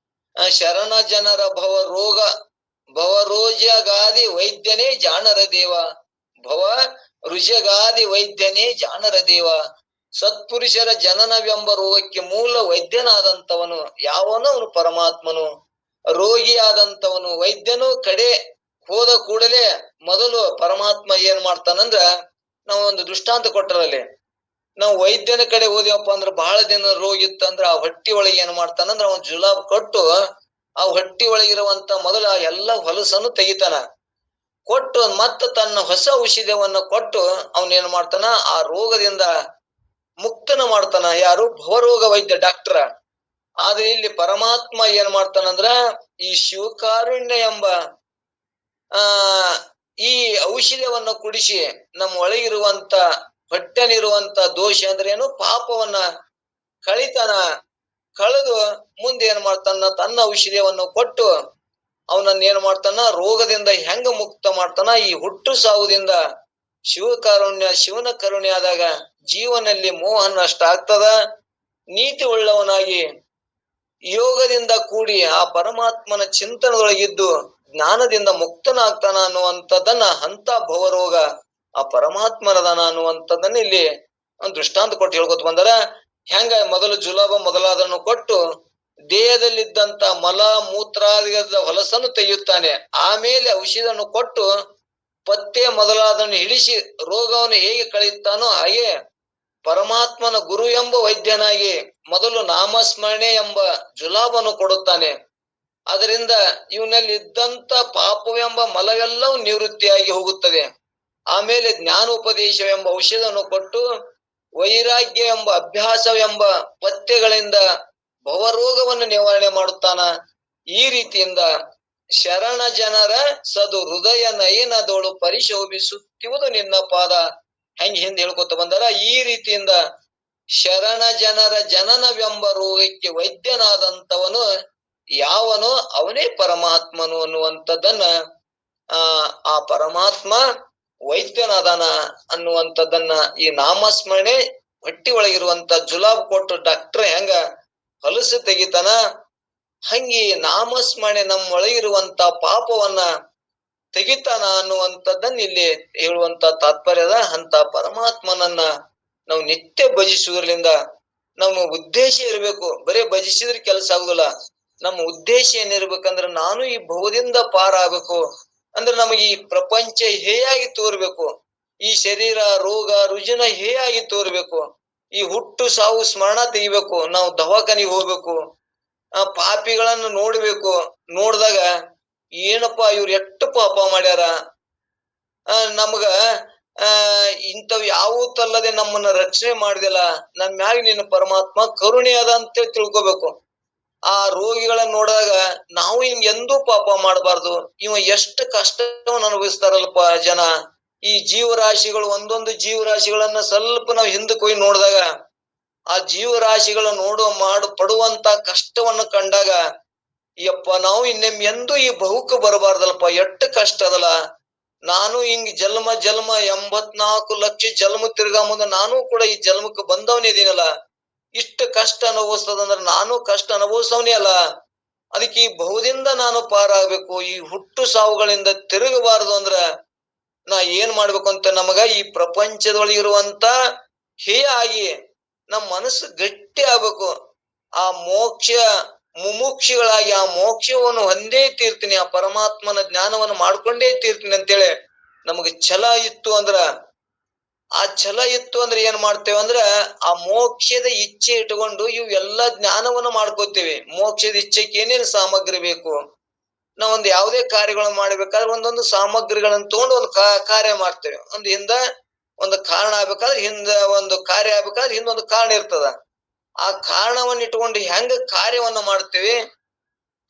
ಶರಣ ಜನರ ಭವ ರೋಜಗಾದಿ ವೈದ್ಯನೇ ಜಾಣರ ದೇವ. ಭವ ರುಜಗಾದಿ ವೈದ್ಯನೇ ಜಾಣರ ದೇವ. ಸತ್ಪುರುಷರ ಜನನವೆಂಬ ರೋಗಕ್ಕೆ ಮೂಲ ವೈದ್ಯನಾದಂತವನು ಯಾವನು? ಅವನು ಪರಮಾತ್ಮನು. ರೋಗಿಯಾದಂತವನು ವೈದ್ಯನು ಕಡೆ ಹೋದ ಕೂಡಲೇ ಮೊದಲು ಪರಮಾತ್ಮ ಏನ್ ಮಾಡ್ತಾನಂದ್ರ, ನಾವು ಒಂದು ದೃಷ್ಟಾಂತ ಕೊಟ್ಟರಲ್ಲಿ, ನಾವು ವೈದ್ಯನ ಕಡೆ ಹೋದ್ಯವಪ್ಪ ಅಂದ್ರ ಬಹಳ ದಿನ ರೋಗ ಇತ್ತಂದ್ರ ಆ ಹೊಟ್ಟಿ ಒಳಗೆ ಏನ್ ಮಾಡ್ತಾನಂದ್ರ ಅವನ್ ಜುಲಾಬ್ ಕೊಟ್ಟು ಆ ಹೊಟ್ಟಿ ಒಳಗಿರುವಂತ ಮೊದಲ ಎಲ್ಲ ಹೊಲಸನ್ನು ತೆಗಿತಾನ. ಕೊಟ್ಟು ಮತ್ತ ತನ್ನ ಹೊಸ ಔಷಧವನ್ನ ಕೊಟ್ಟು ಅವನೇನ್ ಮಾಡ್ತಾನ, ಆ ರೋಗದಿಂದ ಮುಕ್ತನ ಮಾಡ್ತಾನ. ಯಾರು? ಭವರೋಗ ವೈದ್ಯ ಡಾಕ್ಟರ್. ಆದ್ರೆ ಇಲ್ಲಿ ಪರಮಾತ್ಮ ಏನ್ ಮಾಡ್ತಾನಂದ್ರ ಈ ಶಿವಕಾರುಣ್ಯ ಎಂಬ ಈ ಔಷಧವನ್ನ ಕುಡಿಸಿ ನಮ್ಮ ಒಳಗಿರುವಂತ ಹೊಟ್ಟೆನಿರುವಂತ ದೋಷ ಅಂದ್ರೆ ಏನು? ಪಾಪವನ್ನ ಕಳಿತಾನ. ಕಳೆದು ಮುಂದೆ ಏನ್ ಮಾಡ್ತಾನ, ತನ್ನ ಔಷಧವನ್ನು ಕೊಟ್ಟು ಅವನನ್ನ ಏನ್ ಮಾಡ್ತಾನ, ರೋಗದಿಂದ ಹೆಂಗ ಮುಕ್ತ ಮಾಡ್ತಾನ. ಈ ಹುಟ್ಟು ಸಾವುದಿಂದ ಶಿವಕಾರುಣ್ಯ, ಶಿವನ ಕರುಣೆ ಆದಾಗ ಜೀವನಲ್ಲಿ ಮೋಹ ನಷ್ಟ ಆಗ್ತದ. ನೀತಿ ಉಳ್ಳವನಾಗಿ ಯೋಗದಿಂದ ಕೂಡಿ ಆ ಪರಮಾತ್ಮನ ಚಿಂತನದೊಳಗಿದ್ದು ಜ್ಞಾನದಿಂದ ಮುಕ್ತನಾಗ್ತಾನ ಅನ್ನುವಂಥದ್ದನ್ನ, ಅಂತ ಭವರೋಗ ಆ ಪರಮಾತ್ಮನದಾನ ಅನ್ನುವಂಥದ್ದನ್ನ ಇಲ್ಲಿ ಒಂದು ದೃಷ್ಟಾಂತ ಕೊಟ್ಟು ಹೇಳ್ಕೊತ ಬಂದರ. ಹೆಂಗ ಮೊದಲು ಜುಲಾಬ ಮೊದಲಾದನ್ನು ಕೊಟ್ಟು ದೇಹದಲ್ಲಿದ್ದಂತ ಮಲ ಮೂತ್ರಾದಿಗಳ ಹೊಲಸನ್ನು ತೆಗೆಯುತ್ತಾನೆ. ಆಮೇಲೆ ಔಷಧವನ್ನು ಕೊಟ್ಟು ಪತ್ತೆ ಮೊದಲಾದನ್ನು ಹಿಡಿಸಿ ರೋಗವನ್ನು ಹೇಗೆ ಕಳೆಯುತ್ತಾನೋ ಹಾಗೆ ಪರಮಾತ್ಮನ ಗುರು ಎಂಬ ವೈದ್ಯನಾಗಿ ಮೊದಲು ನಾಮಸ್ಮರಣೆ ಎಂಬ ಜುಲಾಬನ್ನು ಕೊಡುತ್ತಾನೆ. ಅದರಿಂದ ಇವನಲ್ಲಿ ಇದ್ದಂತ ಪಾಪವೆಂಬ ಮಲವೆಲ್ಲವೂ ನಿವೃತ್ತಿಯಾಗಿ ಹೋಗುತ್ತದೆ. ಆಮೇಲೆ ಜ್ಞಾನೋಪದೇಶವೆಂಬ ಔಷಧವನ್ನು ಕೊಟ್ಟು ವೈರಾಗ್ಯ ಎಂಬ ಅಭ್ಯಾಸವೆಂಬ ಪಥ್ಯಗಳಿಂದ ಭವರೋಗವನ್ನು ನಿವಾರಣೆ ಮಾಡುತ್ತಾನ. ಈ ರೀತಿಯಿಂದ ಶರಣ ಜನರ ಸದು ಹೃದಯ ನಯನದೋಳು ಪರಿಶೋಭಿಸುತ್ತಿರುವುದು ನಿನ್ನ ಪಾದ. ಹೆಂಗ್ ಹಿಂದೆ ಹೇಳ್ಕೊತ ಬಂದಾರ. ಈ ರೀತಿಯಿಂದ ಶರಣ ಜನರ ಜನನವೆಂಬ ರೋಗಕ್ಕೆ ವೈದ್ಯನಾದಂತವನು ಯಾವನೋ ಅವನೇ ಪರಮಾತ್ಮನು ಅನ್ನುವಂಥದ್ದನ್ನ ಆ ಪರಮಾತ್ಮ ವೈದ್ಯನಾದಾನ ಅನ್ನುವಂಥದ್ದನ್ನ ಈ ನಾಮಸ್ಮರಣೆ ಹೊಟ್ಟಿ ಒಳಗಿರುವಂತ ಜುಲಾಬ್ ಕೊಟ್ಟು ಡಾಕ್ಟರ್ ಹೆಂಗ ಹೊಲಸು ತೆಗಿತಾನ, ಹಂಗಿ ನಾಮಸ್ಮರಣೆ ನಮ್ಮ ಒಳಗಿರುವಂತ ಪಾಪವನ್ನ ತೆಗಿತಾನ ಅನ್ನುವಂಥದ್ದನ್ನ ಇಲ್ಲಿ ಹೇಳುವಂತ ತಾತ್ಪರ್ಯದ. ಅಂತ ಪರಮಾತ್ಮನನ್ನ ನಾವು ನಿತ್ಯ ಭಜಿಸುವುದರಿಂದ ನಮ್ಮ ಉದ್ದೇಶ ಇರಬೇಕು. ಬರೇ ಭಜಿಸಿದ್ರೆ ಕೆಲಸ ಆಗುದಿಲ್ಲ. ನಮ್ಮ ಉದ್ದೇಶ ಏನಿರ್ಬೇಕಂದ್ರೆ ನಾನು ಈ ಭವದಿಂದ ಪಾರ ಆಗ್ಬೇಕು ಅಂದ್ರೆ ನಮಗೆ ಈ ಪ್ರಪಂಚ ಹೇಯಾಗಿ ತೋರ್ಬೇಕು, ಈ ಶರೀರ ರೋಗ ರುಜಿನ ಹೇಯಾಗಿ ತೋರ್ಬೇಕು, ಈ ಹುಟ್ಟು ಸಾವು ಸ್ಮರಣ ತೆಗಿಬೇಕು, ನಾವು ದವಾಖಾನಿಗೆ ಹೋಗ್ಬೇಕು, ಪಾಪಿಗಳನ್ನು ನೋಡ್ಬೇಕು. ನೋಡ್ದಾಗ ಏನಪ್ಪಾ ಇವ್ರು ಎಷ್ಟು ಪಾಪ ಮಾಡ್ಯಾರ, ನಮ್ಗ ಇಂಥವ್ ಯಾವೂ ತಲ್ಲದೆ ನಮ್ಮನ್ನ ರಕ್ಷಣೆ ಮಾಡಿದಿಲ್ಲ, ನಮ್ ಮ್ಯಾಗ ನಿನ್ನ ಪರಮಾತ್ಮ ಕರುಣೆ ಅದ ಅಂತ ತಿಳ್ಕೊಬೇಕು. ಆ ರೋಗಿಗಳನ್ನ ನೋಡಿದಾಗ ನಾವು ಹಿಂಗ್ ಎಂದೂ ಪಾಪ ಮಾಡಬಾರ್ದು. ಇವ ಎಷ್ಟು ಕಷ್ಟವನ್ನು ಅನುಭವಿಸ್ತಾರಲ್ಪ ಜನ. ಈ ಜೀವರಾಶಿಗಳು ಒಂದೊಂದು ಜೀವರಾಶಿಗಳನ್ನ ಸ್ವಲ್ಪ ನಾವು ಹಿಂದಕ್ಕೆ ಹೋಗಿ ನೋಡಿದಾಗ ಆ ಜೀವರಾಶಿಗಳ ಪಡುವಂತ ಕಷ್ಟವನ್ನು ಕಂಡಾಗ ಯಪ್ಪ ನಾವು ಇನ್ನೊಮ್ಮೆ ಎಂದೂ ಈ ಬಹುಕ್ಕೆ ಬರಬಾರ್ದಲ್ಪ, ಎಷ್ಟು ಕಷ್ಟ ಅದಲ್ಲ. ನಾನು ಹಿಂಗ್ ಜನ್ಮ 84 ಲಕ್ಷ ಜನ್ಮ ತಿರ್ಗಾ ಮುಂದೆ ನಾನು ಕೂಡ ಈ ಜನ್ಮಕ್ಕೆ ಬಂದವನೇ ಇದೀನಲ್ಲ, ಇಷ್ಟು ಕಷ್ಟ ಅನುಭವಿಸ್ತದಂದ್ರ ನಾನು ಕಷ್ಟ ಅನುಭವಿಸವನೇ ಅಲ್ಲ. ಅದಕ್ಕೆ ಈ ಬಹುದಿಂದ ನಾನು ಪಾರಾಗ್ಬೇಕು, ಈ ಹುಟ್ಟು ಸಾವುಗಳಿಂದ ತಿರುಗಬಾರದು ಅಂದ್ರ ನಾ ಏನ್ ಮಾಡ್ಬೇಕು ಅಂತ ನಮಗ ಈ ಪ್ರಪಂಚದೊಳಗಿರುವಂತ ಹೇಯ ಆಗಿ ನಮ್ಮ ಮನಸ್ಸು ಗಟ್ಟಿ ಆಗ್ಬೇಕು. ಆ ಮೋಕ್ಷ ಮುಮುಕ್ಷಿಗಳಾಗಿ ಆ ಮೋಕ್ಷವನ್ನು ಹೊಂದೇ ತೀರ್ತೀನಿ, ಆ ಪರಮಾತ್ಮನ ಜ್ಞಾನವನ್ನು ಮಾಡ್ಕೊಂಡೇ ತೀರ್ತೀನಿ ಅಂತೇಳಿ ನಮಗ ಛಲ ಇತ್ತು ಅಂದ್ರ, ಆ ಛಲ ಇತ್ತು ಅಂದ್ರೆ ಏನ್ ಮಾಡ್ತೇವೆ ಅಂದ್ರ ಆ ಮೋಕ್ಷದ ಇಚ್ಛೆ ಇಟ್ಕೊಂಡು ಇವೆಲ್ಲಾ ಜ್ಞಾನವನ್ನು ಮಾಡ್ಕೋತೇವೆ. ಮೋಕ್ಷದ ಇಚ್ಛೆಗೆ ಏನೇನು ಸಾಮಗ್ರಿ ಬೇಕು, ನಾವೊಂದು ಯಾವುದೇ ಕಾರ್ಯಗಳನ್ನು ಮಾಡ್ಬೇಕಾದ್ರೆ ಒಂದೊಂದು ಸಾಮಗ್ರಿಗಳನ್ನ ತಗೊಂಡು ಒಂದು ಕಾರ್ಯ ಮಾಡ್ತೇವೆ. ಒಂದು ಕಾರಣ ಆಗ್ಬೇಕಾದ್ರೆ ಒಂದು ಕಾರ್ಯ ಆಗ್ಬೇಕಾದ್ರೆ ಹಿಂದೊಂದು ಕಾರಣ ಇರ್ತದ. ಆ ಕಾರಣವನ್ನ ಇಟ್ಕೊಂಡು ಹೆಂಗ ಕಾರ್ಯವನ್ನ ಮಾಡ್ತೇವೆ,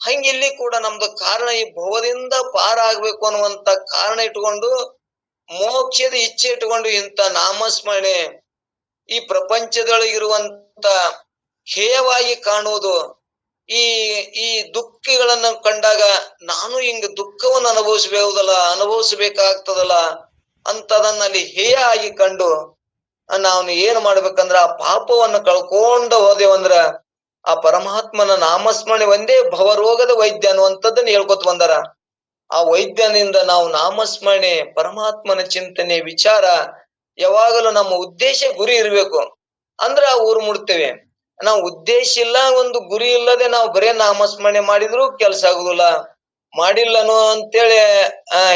ಹಂಗಿಲ್ಲಿ ಕೂಡ ನಮ್ದು ಕಾರಣ ಈ ಭವದಿಂದ ಪಾರ ಆಗ್ಬೇಕು ಅನ್ನುವಂತ ಕಾರಣ ಇಟ್ಕೊಂಡು ಮೋಕ್ಷದ ಇಚ್ಛೆ ಇಟ್ಕೊಂಡು ಇಂಥ ನಾಮಸ್ಮರಣೆ ಈ ಪ್ರಪಂಚದೊಳಗಿರುವಂತ ಹೇಯವಾಗಿ ಕಾಣುವುದು, ಈ ದುಃಖಿಗಳನ್ನ ಕಂಡಾಗ ನಾನು ಹಿಂಗ ದುಃಖವನ್ನು ಅನುಭವಿಸ್ಬೇಕಾಗ್ತದಲ್ಲ ಅಂತದನ್ನ ಅಲ್ಲಿ ಹೇಯ ಆಗಿ ಕಂಡು ನಾವು ಏನ್ ಮಾಡ್ಬೇಕಂದ್ರ ಆ ಪಾಪವನ್ನು ಕಳ್ಕೊಂಡ ಹೋದೇವಂದ್ರ ಆ ಪರಮಾತ್ಮನ ನಾಮಸ್ಮರಣೆ ಒಂದೇ ಭವರೋಗದ ವೈದ್ಯ ಅನ್ನುವಂಥದ್ದನ್ನ ಹೇಳ್ಕೊತ ಬಂದಾರ. ಆ ವೈದ್ಯನಿಂದ ನಾವು ನಾಮಸ್ಮರಣೆ, ಪರಮಾತ್ಮನ ಚಿಂತನೆ, ವಿಚಾರ ಯಾವಾಗಲೂ ನಮ್ಮ ಉದ್ದೇಶ ಗುರಿ ಇರ್ಬೇಕು. ಅಂದ್ರ ಆ ಊರು ಮುಟ್ತೇವೆ. ನಾವು ಉದ್ದೇಶ ಇಲ್ಲ, ಒಂದು ಗುರಿ ಇಲ್ಲದೆ ನಾವು ಬರೇ ನಾಮಸ್ಮರಣೆ ಮಾಡಿದ್ರು ಕೆಲ್ಸ ಆಗುದಿಲ್ಲ. ಮಾಡಿಲ್ಲನು ಅಂತೇಳಿ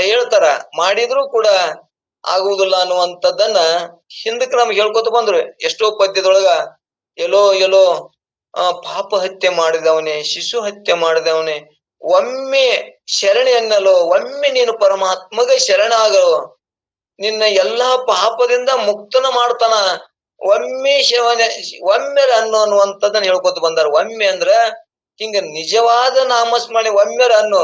ಹೇಳ್ತಾರ, ಮಾಡಿದ್ರು ಕೂಡ ಆಗುವುದಿಲ್ಲ ಅನ್ನುವಂಥದ್ದನ್ನ ಹಿಂದಕ್ಕೆ ನಮ್ಗೆ ಹೇಳ್ಕೊತ ಬಂದ್ರು. ಎಷ್ಟೋ ಪದ್ಯದೊಳಗ ಎಲ್ಲೋ ಎಲ್ಲೋ ಪಾಪ ಹತ್ಯೆ ಮಾಡಿದವನೇ, ಶಿಶು ಹತ್ಯೆ ಮಾಡಿದವನೇ, ಒಮ್ಮೆ ಶರಣೆಯನ್ನಲು, ಒಮ್ಮೆ ನೀನು ಪರಮಾತ್ಮಗ ಶರಣಾಗಲು, ನಿನ್ನ ಎಲ್ಲಾ ಪಾಪದಿಂದ ಮುಕ್ತನ ಮಾಡ್ತಾನ, ಒಮ್ಮೆ ಒಮ್ಮೆ ಅನ್ನುವಂಥದ್ದನ್ನ ಹೇಳ್ಕೊತ ಬಂದಾರ. ಒಮ್ಮೆ ಅಂದ್ರ ಹಿಂಗ ನಿಜವಾದ ನಾಮಸ್ಮರಣೆ ಒಮ್ಮೆ ಅನ್ನು.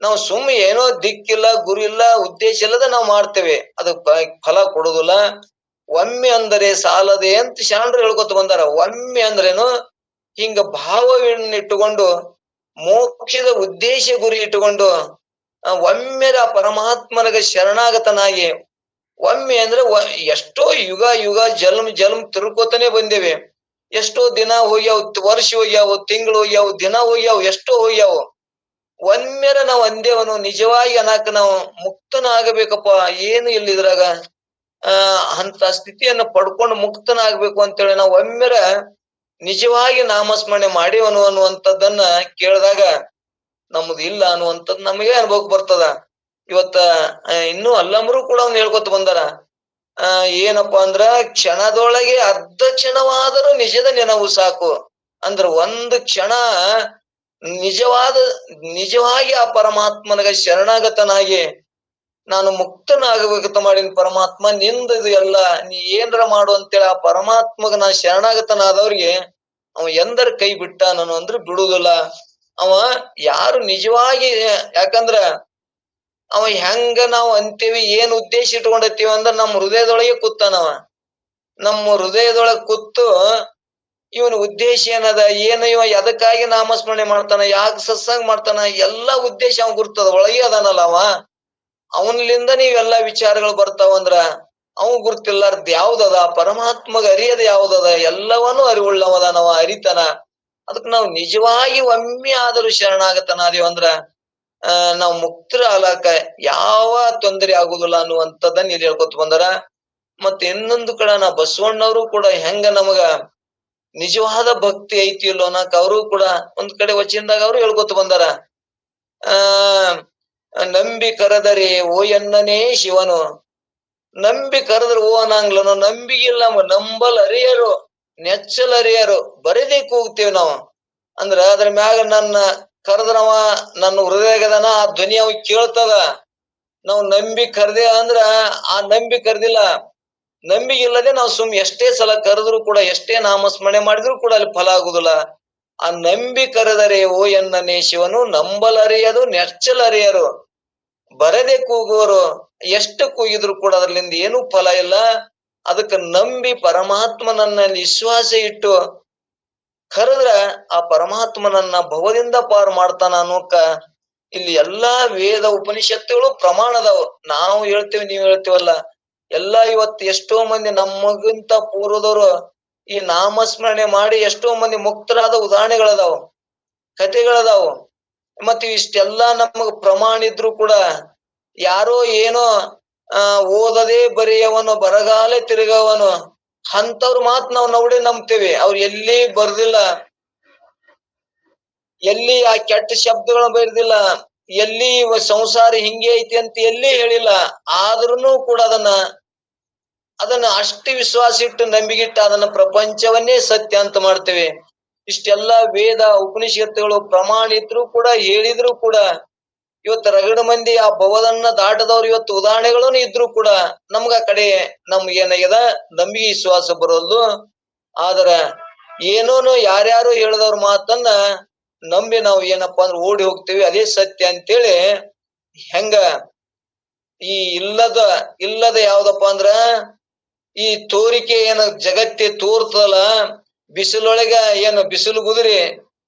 ನಾವು ಸುಮ್ಮನೆ ಏನೋ ದಿಕ್ಕಿಲ್ಲ, ಗುರಿ ಇಲ್ಲ, ಉದ್ದೇಶ ಇಲ್ಲದ ನಾವು ಮಾಡ್ತೇವೆ, ಅದು ಫಲ ಕೊಡುದಿಲ್ಲ. ಒಮ್ಮೆ ಅಂದರೆ ಸಾಲದೆ ಅಂತ ಶರಣರು ಹೇಳ್ಕೊತ ಬಂದಾರ. ಒಮ್ಮೆ ಅಂದ್ರೇನು, ಹಿಂಗ ಭಾವವನ್ನಿಟ್ಟುಕೊಂಡು, ಮೋಕ್ಷದ ಉದ್ದೇಶ ಗುರಿ ಇಟ್ಟುಕೊಂಡು ಒಮ್ಮೆ ಆ ಪರಮಾತ್ಮನಿಗೆ ಶರಣಾಗತನಾಗಿ, ಒಮ್ಮೆ ಅಂದ್ರೆ ಎಷ್ಟೋ ಯುಗ ಯುಗ ಜನ್ಮ ತಿರುಕೋತಾನೆ ಬಂದೇವೆ. ಎಷ್ಟೋ ದಿನ ಹೋಗ್ಯಾವ, ವರ್ಷ ಹೋಗ್ಯಾವ, ತಿಂಗಳು ಹೋಗ್ಯಾವ, ದಿನ ಹೋಗ್ಯಾವ, ಎಷ್ಟೋ ಹೋಗ್ಯಾವ. ಒಮ್ಮೆರ ನಾವು ಅಂದೇವನು ನಿಜವಾಗಿ ಅನಾಕ ನಾವು ಮುಕ್ತನಾಗಬೇಕಪ್ಪ, ಏನು ಇಲ್ಲಿದ್ರಾಗ ಅಂತ ಸ್ಥಿತಿಯನ್ನು ಪಡ್ಕೊಂಡು ಮುಕ್ತನಾಗಬೇಕು ಅಂತೇಳಿ ನಾವು ಒಮ್ಮೆರ ನಿಜವಾಗಿ ನಾಮಸ್ಮರಣೆ ಮಾಡಿವನು ಅನ್ನುವಂಥದ್ದನ್ನ ಕೇಳಿದಾಗ ನಮ್ದು ಇಲ್ಲ ಅನ್ನುವಂಥದ್ದು ನಮಗೆ ಅನುಭವಕ್ಕೆ ಬರ್ತದ. ಇವತ್ತ ಇನ್ನೂ ಅಲ್ಲಮರು ಕೂಡ ಅವ್ನು ಹೇಳ್ಕೊತ ಬಂದಾರ. ಏನಪ್ಪಾ ಅಂದ್ರ, ಕ್ಷಣದೊಳಗೆ ಅರ್ಧ ಕ್ಷಣವಾದರೂ ನಿಜದ ನೆನವು ಸಾಕು. ಅಂದ್ರ ಒಂದು ಕ್ಷಣ ನಿಜವಾಗಿ ಆ ಪರಮಾತ್ಮನಿಗೆ ಶರಣಾಗತನಾಗಿ ನಾನು ಮುಕ್ತನಾಗಬೇಕಂತ ಮಾಡಿನ ಪರಮಾತ್ಮ ನಿಂದದು ಎಲ್ಲ, ನೀ ಏನ್ರ ಮಾಡು ಅಂತೇಳಿ ಆ ಪರಮಾತ್ಮಗ ನಾ ಶರಣಾಗತನಾದವ್ರಿಗೆ ಅವ ಎಂದರ ಕೈ ಬಿಟ್ಟ ನಾನು ಅಂದ್ರೆ ಬಿಡುದಿಲ್ಲ. ಅವ ಯಾರು ನಿಜವಾಗಿ, ಯಾಕಂದ್ರ ಅವ ಹೆಂಗ ನಾವು ಅಂತೇವಿ, ಏನ್ ಉದ್ದೇಶ ಇಟ್ಕೊಂಡಿರ್ತೀವಿ ಅಂದ್ರ ನಮ್ಮ ಹೃದಯದೊಳಗೆ ಕೂತಾನವ. ನಮ್ಮ ಹೃದಯದೊಳಗೆ ಕೂತು ಇವನ ಉದ್ದೇಶ ಏನದ, ಏನು ಇವ ಎದಕ್ಕಾಗಿ ನಾಮಸ್ಮರಣೆ ಮಾಡ್ತಾನ, ಯಾಕೆ ಸತ್ಸಂಗ ಮಾಡ್ತಾನ, ಎಲ್ಲಾ ಉದ್ದೇಶ ಅವ ಗುರ್ತದ. ಒಳಗೆ ಅದಾನಲ್ಲ ಅವ, ಅವನಿಂದ ನೀವೆಲ್ಲಾ ವಿಚಾರಗಳು ಬರ್ತಾವಂದ್ರ ಅವ ಗುರ್ತಿಲ್ಲಾರ್ದ ಯಾವ್ದದ, ಪರಮಾತ್ಮಗ ಅರಿಯದ ಯಾವ್ದದ, ಎಲ್ಲವನ್ನೂ ಅರಿವುಳ್ಳವದಾನವ, ಅರಿತನ. ಅದಕ್ ನಾವು ನಿಜವಾಗಿ ಒಮ್ಮೆ ಆದರೂ ಶರಣಾಗತನಾದೇವಂದ್ರ ನಾವು ಮುಕ್ತರ ಆಲಾಕ ಯಾವ ತೊಂದರೆ ಆಗುದಿಲ್ಲ ಅನ್ನುವಂಥದ್ದನ್ನ ಇಲ್ಲಿ ಹೇಳ್ಕೊತ ಬಂದಾರ. ಮತ್ತೆ ಇನ್ನೊಂದು ಕಡೆ ನಾ ಬಸವಣ್ಣವರು ಕೂಡ ಹೆಂಗ ನಮಗ ನಿಜವಾದ ಭಕ್ತಿ ಐತಿ ಇಲ್ಲೋ ಅನ್ನಕ ಅವರು ಕೂಡ ಒಂದ್ ಕಡೆ ವಚನದಾಗ ಅವರು ಹೇಳ್ಕೊತ ಬಂದಾರ. ನಂಬಿ ಕರೆದರೆ ಓ ಎನ್ನನೇ ಶಿವನು, ನಂಬಿ ಕರೆದ್ರೆ ಓ ಅನ್ನಂಗ್ಲನು, ನಂಬಿಗಿಲ್ಲ ನಂಬಲ್ ಅರಿಯರು, ನೆಚ್ಚಲ್ ಅರಿಯರು, ಬರದೇ ಕೂಗ್ತೇವೆ ನಾವು. ಅಂದ್ರ ಅದ್ರ ಮ್ಯಾಗ ನನ್ನ ಕರೆದ್ರವ ನನ್ನ ಹೃದಯಗದನ, ಆ ಧ್ವನಿ ಅವ್ ಕೇಳ್ತದ. ನಾವು ನಂಬಿ ಕರ್ದೆ ಅಂದ್ರ ಆ ನಂಬಿ ಕರ್ದಿಲ್ಲ, ನಂಬಿಗಿಲ್ಲದೆ ನಾವು ಎಷ್ಟೇ ಸಲ ಕರೆದ್ರು ಕೂಡ, ಎಷ್ಟೇ ನಾಮಸ್ಮರಣೆ ಮಾಡಿದ್ರು ಕೂಡ ಅಲ್ಲಿ ಫಲ ಆಗುದಿಲ್ಲ. ಆ ನಂಬಿ ಕರೆದರೆ ಓ ಎನ್ನನೇ ಶಿವನು, ನಂಬಲರಿಯದು ನೆಚ್ಚಲರಿಯರು, ಬರದೆ ಕೂಗುವರು, ಎಷ್ಟು ಕೂಗಿದ್ರು ಕೂಡ ಅದ್ರಲ್ಲಿಂದ ಏನೂ ಫಲ ಇಲ್ಲ. ಅದಕ್ಕೆ ನಂಬಿ ಪರಮಾತ್ಮನನ್ನ ವಿಶ್ವಾಸ ಇಟ್ಟು ಕರೆದ್ರ ಆ ಪರಮಾತ್ಮನನ್ನ ಭವದಿಂದ ಪಾರು ಮಾಡ್ತಾನ ಅನ್ನೋಕ ಇಲ್ಲಿ ಎಲ್ಲಾ ವೇದ ಉಪನಿಷತ್ತುಗಳು ಪ್ರಮಾಣದವು. ನಾವು ಹೇಳ್ತೇವೆ, ನೀವು ಹೇಳ್ತೇವಲ್ಲ, ಎಲ್ಲಾ ಇವತ್ತು ಎಷ್ಟೋ ಮಂದಿ ನಮಗಿಂತ ಪೂರ್ವದವರು ಈ ನಾಮಸ್ಮರಣೆ ಮಾಡಿ ಎಷ್ಟೋ ಮಂದಿ ಮುಕ್ತರಾದ ಉದಾಹರಣೆಗಳದಾವು, ಕಥೆಗಳದಾವು. ಮತ್ತೆ ಇಷ್ಟೆಲ್ಲಾ ನಮಗ ಪ್ರಮಾಣ ಇದ್ರು ಕೂಡ ಯಾರೋ ಏನೋ ಓದದೆ ಬರೆಯವನು, ಬರಗಾಲೆ ತಿರುಗವನು ಅಂತವ್ರ ಮಾತ್ ನಾವು ನೋಡಿ ನಂಬ್ತೇವೆ. ಅವ್ರು ಎಲ್ಲಿ ಬರ್ದಿಲ್ಲ, ಎಲ್ಲಿ ಆ ಕೆಟ್ಟ ಶಬ್ದಗಳನ್ನ ಬರೆದಿಲ್ಲ, ಎಲ್ಲಿ ಸಂಸಾರ ಹಿಂಗೆ ಐತಿ ಅಂತ ಎಲ್ಲಿ ಹೇಳಿಲ್ಲ. ಆದ್ರೂ ಕೂಡ ಅದನ್ನ ಅಷ್ಟು ವಿಶ್ವಾಸ ಇಟ್ಟು ನಂಬಿಗಿಟ್ಟು ಅದನ್ನ ಪ್ರಪಂಚವನ್ನೇ ಸತ್ಯ ಅಂತ ಮಾಡ್ತೇವೆ. ಇಷ್ಟೆಲ್ಲಾ ವೇದ ಉಪನಿಷತ್ತುಗಳು ಪ್ರಮಾಣ ಇದ್ರು ಕೂಡ, ಹೇಳಿದ್ರು ಕೂಡ, ಇವತ್ತು ರಗಡ ಮಂದಿ ಆ ಭವದನ್ನ ದಾಟದವ್ರು ಇವತ್ತು ಉದಾಹರಣೆಗಳು ಇದ್ರು ಕೂಡ ನಮ್ಗ ಆ ಕಡೆ ನಮ್ಗೇನಾಗ್ಯದ, ನಂಬಿಕೆ ವಿಶ್ವಾಸ ಬರೋದು. ಆದ್ರ ಏನೋನು ಯಾರ್ಯಾರು ಹೇಳಿದವ್ರ ಮಾತನ್ನ ನಂಬಿ ನಾವು ಏನಪ್ಪಾ ಅಂದ್ರೆ ಓಡಿ ಹೋಗ್ತೇವಿ, ಅದೇ ಸತ್ಯ ಅಂತೇಳಿ. ಹೆಂಗ ಈ ಇಲ್ಲದ ಯಾವ್ದಪ್ಪ ಅಂದ್ರ ಈ ತೋರಿಕೆ ಏನು ಜಗತ್ತೇ ತೋರ್ತದಲ್ಲ, ಬಿಸಿಲೊಳಗ ಏನು ಬಿಸಿಲು ಗುದುರಿ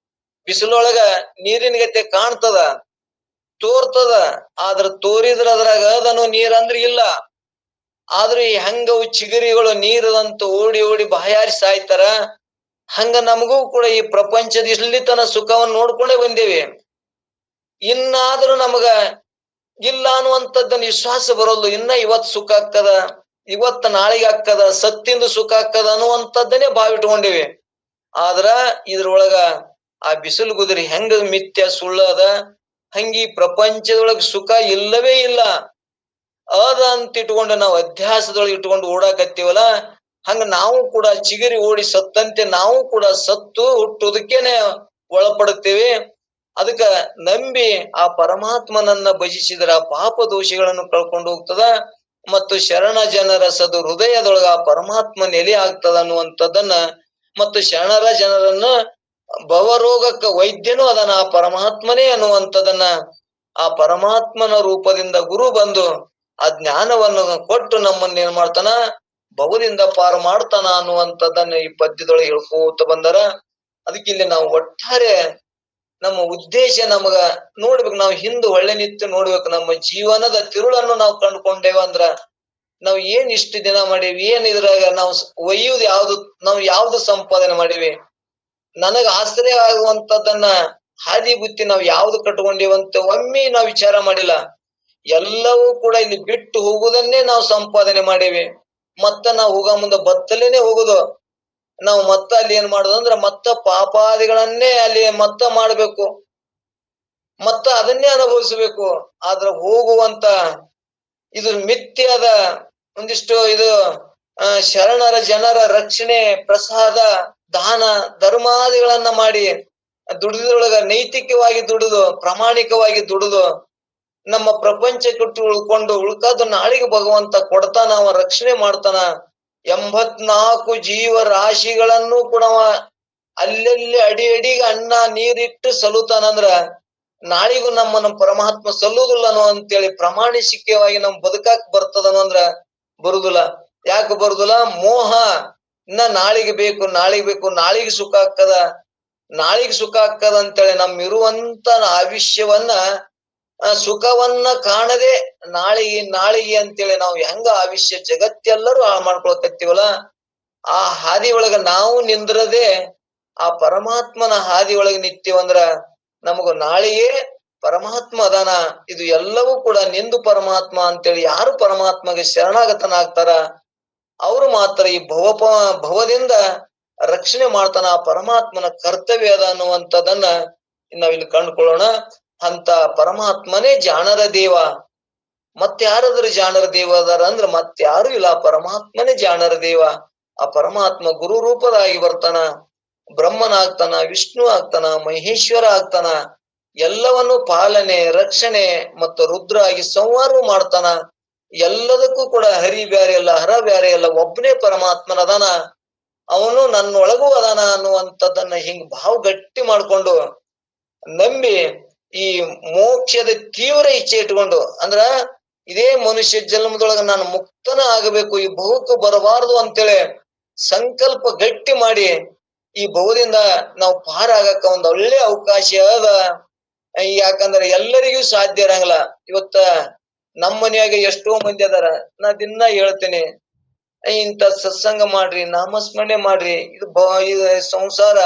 ಬಿಸಿಲೊಳಗ ನೀರಿನ ಗತೆ ಕಾಣ್ತದ, ತೋರ್ತದ. ಆದ್ರ ತೋರಿದ್ರ ಅದ್ರಾಗ ಅದನ್ನು ನೀರಂದ್ರ ಇಲ್ಲ. ಆದ್ರೆ ಈ ಹೆಂಗವು ಚಿಗರಿಗಳು ನೀರದಂತ ಓಡಿ ಓಡಿ ಬಾಯಾರಿ ಸಾಯ್ತಾರ, ಹಂಗ ನಮಗೂ ಕೂಡ ಈ ಪ್ರಪಂಚದ ಇಲ್ಲಿ ತನ ಸುಖವನ್ನು ನೋಡ್ಕೊಂಡೇ ಬಂದೇವಿ. ಇನ್ನಾದ್ರೂ ನಮಗ ಇಲ್ಲ ಅನ್ನುವಂಥದ್ದನ್ನ ವಿಶ್ವಾಸ ಬರೋದು. ಇನ್ನ ಇವತ್ ಸುಖ ಆಗ್ತದ, ಇವತ್ ನಾಳೆಗೆ ಆಗ್ತದ, ಸತ್ತಿಂದ ಸುಖ ಆಗ್ತದ ಅನ್ನುವಂಥದ್ದನ್ನೇ ಭಾವಿಟ್ಕೊಂಡಿವಿ. ಆದ್ರ ಇದ್ರೊಳಗ ಆ ಬಿಸಿಲು ಗುದರಿ ಹೆಂಗ ಮಿಥ್ಯ ಸುಳ್ಳದ, ಹಂಗಿ ಪ್ರಪಂಚದೊಳಗ ಸುಖ ಇಲ್ಲವೇ ಇಲ್ಲ ಅದ ಅಂತ ಇಟ್ಕೊಂಡು ನಾವು ಅಧ್ಯಾಸದೊಳಗೆ ಇಟ್ಕೊಂಡು ಓಡಾಕತ್ತೀವಲ್ಲ, ಹಂಗ ನಾವು ಕೂಡ ಚಿಗರಿ ಓಡಿ ಸತ್ತಂತೆ ನಾವು ಕೂಡ ಸತ್ತು ಹುಟ್ಟುವುದಕ್ಕೇನೆ ಒಳಪಡುತ್ತೇವೆ. ಅದಕ್ಕ ನಂಬಿ ಆ ಪರಮಾತ್ಮನನ್ನ ಭಜಿಸಿದ್ರ ಪಾಪ ದೋಷಿಗಳನ್ನು ಕಳ್ಕೊಂಡು ಹೋಗ್ತದ ಮತ್ತು ಶರಣ ಜನರ ಸದು ಹೃದಯದೊಳಗ ಆ ಪರಮಾತ್ಮ ನೆಲೆ ಆಗ್ತದ ಅನ್ನುವಂಥದ್ದನ್ನ, ಮತ್ತು ಶರಣರ ಜನರನ್ನ ಭವರೋಗಕ್ಕ ವೈದ್ಯನೂ ಅದನ್ನ ಆ ಪರಮಾತ್ಮನೇ ಅನ್ನುವಂಥದನ್ನ ಆ ಪರಮಾತ್ಮನ ರೂಪದಿಂದ ಗುರು ಬಂದು ಆ ಜ್ಞಾನವನ್ನು ಕೊಟ್ಟು ನಮ್ಮನ್ನ ಏನ್ ಮಾಡ್ತಾನ, ಭವದಿಂದ ಪಾರು ಮಾಡ್ತಾನ ಅನ್ನುವಂಥದ್ದನ್ನ ಈ ಪದ್ಯದೊಳಗೆ ಹೇಳ್ಕೋತ ಬಂದಾರ. ಅದಕ್ಕೆ ಇಲ್ಲಿ ನಾವು ಒಟ್ಟಾರೆ ನಮ್ಮ ಉದ್ದೇಶ ನಮಗ ನೋಡ್ಬೇಕು, ನಾವು ಹಿಂದೆ ಒಳ್ಳೆ ನಿತ್ಯ ನೋಡ್ಬೇಕು. ನಮ್ಮ ಜೀವನದ ತಿರುಳನ್ನು ನಾವು ಕಂಡುಕೊಂಡೇವ ಅಂದ್ರ ನಾವ್ ಏನ್ ಇಷ್ಟು ದಿನ ಮಾಡೀವಿ, ಏನ್ ಇದ್ರಾಗ ನಾವು ಒಯ್ಯುವುದು ಯಾವ್ದು, ನಾವು ಯಾವ್ದು ಸಂಪಾದನೆ ಮಾಡೀವಿ, ನನಗ ಆಶ್ರಯ ಆಗುವಂತದ್ದನ್ನ ಹಾದಿ ಬುತ್ತಿ ನಾವು ಯಾವ್ದು ಕಟ್ಕೊಂಡಿವಂತ ಒಮ್ಮೆ ನಾವು ವಿಚಾರ ಮಾಡಿಲ್ಲ. ಎಲ್ಲವೂ ಕೂಡ ಇಲ್ಲಿ ಬಿಟ್ಟು ಹೋಗುವುದನ್ನೇ ನಾವು ಸಂಪಾದನೆ ಮಾಡೀವಿ. ಮತ್ತ ನಾವು ಹೋಗ ಮುಂದೆ ಬತ್ತಲೇನೆ ಹೋಗುದು. ನಾವು ಮತ್ತ ಅಲ್ಲಿ ಏನ್ ಮಾಡುದು ಅಂದ್ರ ಮತ್ತ ಪಾಪಾದಿಗಳನ್ನೇ ಅಲ್ಲಿ ಮತ್ತ ಮಾಡ್ಬೇಕು, ಮತ್ತ ಅದನ್ನೇ ಅನುಭವಿಸ್ಬೇಕು. ಆದ್ರ ಹೋಗುವಂತ ಇದು ಮಿಥ್ಯದ ಒಂದಿಷ್ಟು ಇದು ಶರಣರ ಜನರ ರಕ್ಷಣೆ, ಪ್ರಸಾದ, ದಾನ, ಧರ್ಮಾದಿಗಳನ್ನ ಮಾಡಿ ದುಡಿದ್ರೊಳಗ ನೈತಿಕವಾಗಿ ದುಡಿದು, ಪ್ರಾಮಾಣಿಕವಾಗಿ ದುಡಿದು ನಮ್ಮ ಪ್ರಪಂಚ ಕಟ್ಟು ಉಳ್ಕೊಂಡು ಉಳ್ಕಾದ ನಾಳಿಗೆ ಭಗವಂತ ಕೊಡ್ತಾನ, ಅವ ರಕ್ಷಣೆ ಮಾಡ್ತಾನ. 84 ಜೀವ ರಾಶಿಗಳನ್ನು ಕೂಡ ಅಲ್ಲೆಲ್ಲಿ ಅಡಿ ಅಡಿಗೆ ಅನ್ನ ನೀರಿಟ್ಟು ಸಲ್ಲುತ್ತಾನಂದ್ರ ನಾಳಿಗೂ ನಮ್ಮನ್ನ ಪರಮಾತ್ಮ ಸಲ್ಲುದಿಲ್ಲನೋ ಅಂತೇಳಿ ಪ್ರಾಮಾಣಿಕವಾಗಿ ನಮ್ ಬದುಕಾಕ್ ಬರ್ತದನೋ ಅಂದ್ರ ಬರುದಿಲ್ಲ. ಯಾಕೆ ಬರುದಿಲ್ಲ? ಮೋಹ. ಇನ್ನ ನಾಳಿಗೆ ಬೇಕು, ನಾಳಿಗೆ ಬೇಕು, ನಾಳಿಗೆ ಸುಖ ಆಗ್ತದ, ನಾಳಿಗೆ ಸುಖ ಆಗ್ತದ ಅಂತೇಳಿ ನಮ್ಮಿರುವಂತ ಆಯುಷ್ಯವನ್ನ ಸುಖವನ್ನ ಕಾಣದೆ ನಾಳಿಗೆ ನಾಳಿಗೆ ಅಂತೇಳಿ ನಾವು ಹೆಂಗ ಆಯುಷ್ಯ ಜಗತ್ತೆಲ್ಲರೂ ಹಾಳು ಮಾಡ್ಕೊಳಕತ್ತೀವಲ್ಲ, ಆ ಹಾದಿ ಒಳಗ ನಾವು ನಿಂದ್ರದೆ ಆ ಪರಮಾತ್ಮನ ಹಾದಿ ಒಳಗೆ ನಿತ್ಯವಂದ್ರ ನಮಗ ನಾಳೆಯೇ ಪರಮಾತ್ಮ ಅದಾನ. ಇದು ಎಲ್ಲವೂ ಕೂಡ ನಿಂದು ಪರಮಾತ್ಮ ಅಂತೇಳಿ ಯಾರು ಪರಮಾತ್ಮಗೆ ಶರಣಾಗತನಾಗ್ತಾರ ಅವರು ಮಾತ್ರ ಈ ಭವದಿಂದ ರಕ್ಷಣೆ ಮಾಡ್ತಾನ. ಆ ಪರಮಾತ್ಮನ ಕರ್ತವ್ಯ ಅದ ಅನ್ನುವಂಥದ್ದನ್ನ ನಾವಿಲ್ಲಿ ಕಂಡುಕೊಳ್ಳೋಣ. ಅಂತ ಪರಮಾತ್ಮನೇ ಜಾಣರ ದೇವ. ಮತ್ಯಾರಾದ್ರೂ ಜಾಣರ ದೇವ ಅದಾರ ಅಂದ್ರ ಮತ್ಯಾರು ಇಲ್ಲ, ಪರಮಾತ್ಮನೇ ಜಾಣರ ದೇವ. ಆ ಪರಮಾತ್ಮ ಗುರು ರೂಪದಾಗಿ ಬರ್ತಾನ, ಬ್ರಹ್ಮನಾಗ್ತಾನ, ವಿಷ್ಣು ಆಗ್ತಾನ, ಮಹೇಶ್ವರ ಆಗ್ತಾನ. ಎಲ್ಲವನ್ನು ಪಾಲನೆ, ರಕ್ಷಣೆ ಮತ್ತು ರುದ್ರ ಆಗಿ ಸಂವಾರ ಮಾಡ್ತಾನ. ಎಲ್ಲದಕ್ಕೂ ಕೂಡ ಹರಿ ಬ್ಯಾರೆ ಅಲ್ಲ, ಹರ ಬ್ಯಾರೆ ಅಲ್ಲ, ಒಬ್ಬನೇ ಪರಮಾತ್ಮನ ಅದಾನ. ಅವನು ನನ್ನೊಳಗೂ ಅದಾನ ಅನ್ನುವಂಥದ್ದನ್ನ ಹಿಂಗ್ ಭಾವ ಗಟ್ಟಿ ಮಾಡ್ಕೊಂಡು ನಂಬಿ ಈ ಮೋಕ್ಷದ ತೀವ್ರ ಇಚ್ಛೆ ಇಟ್ಕೊಂಡು, ಅಂದ್ರ ಇದೇ ಮನುಷ್ಯ ಜನ್ಮದೊಳಗ ನಾನು ಮುಕ್ತನ ಆಗಬೇಕು, ಈ ಭವಕ್ಕೆ ಬರಬಾರದು ಅಂತೇಳಿ ಸಂಕಲ್ಪ ಗಟ್ಟಿ ಮಾಡಿ ಈ ಭವದಿಂದ ನಾವು ಪಾರಾಗಕ್ಕ ಒಂದು ಒಳ್ಳೆ ಅವಕಾಶ ಅದ. ಯಾಕಂದ್ರೆ ಎಲ್ಲರಿಗೂ ಸಾಧ್ಯ ಇರಂಗಿಲ್ಲ. ಇವತ್ತ ನಮ್ಮ ಮನ್ಯಾಗ ಎಷ್ಟೋ ಮಂದಿ ಅದಾರ, ನಾ ದಿನ ಹೇಳ್ತೇನೆ, ಇಂಥ ಸತ್ಸಂಗ ಮಾಡ್ರಿ, ನಾಮಸ್ಮರಣೆ ಮಾಡ್ರಿ, ಇದು ಸಂಸಾರ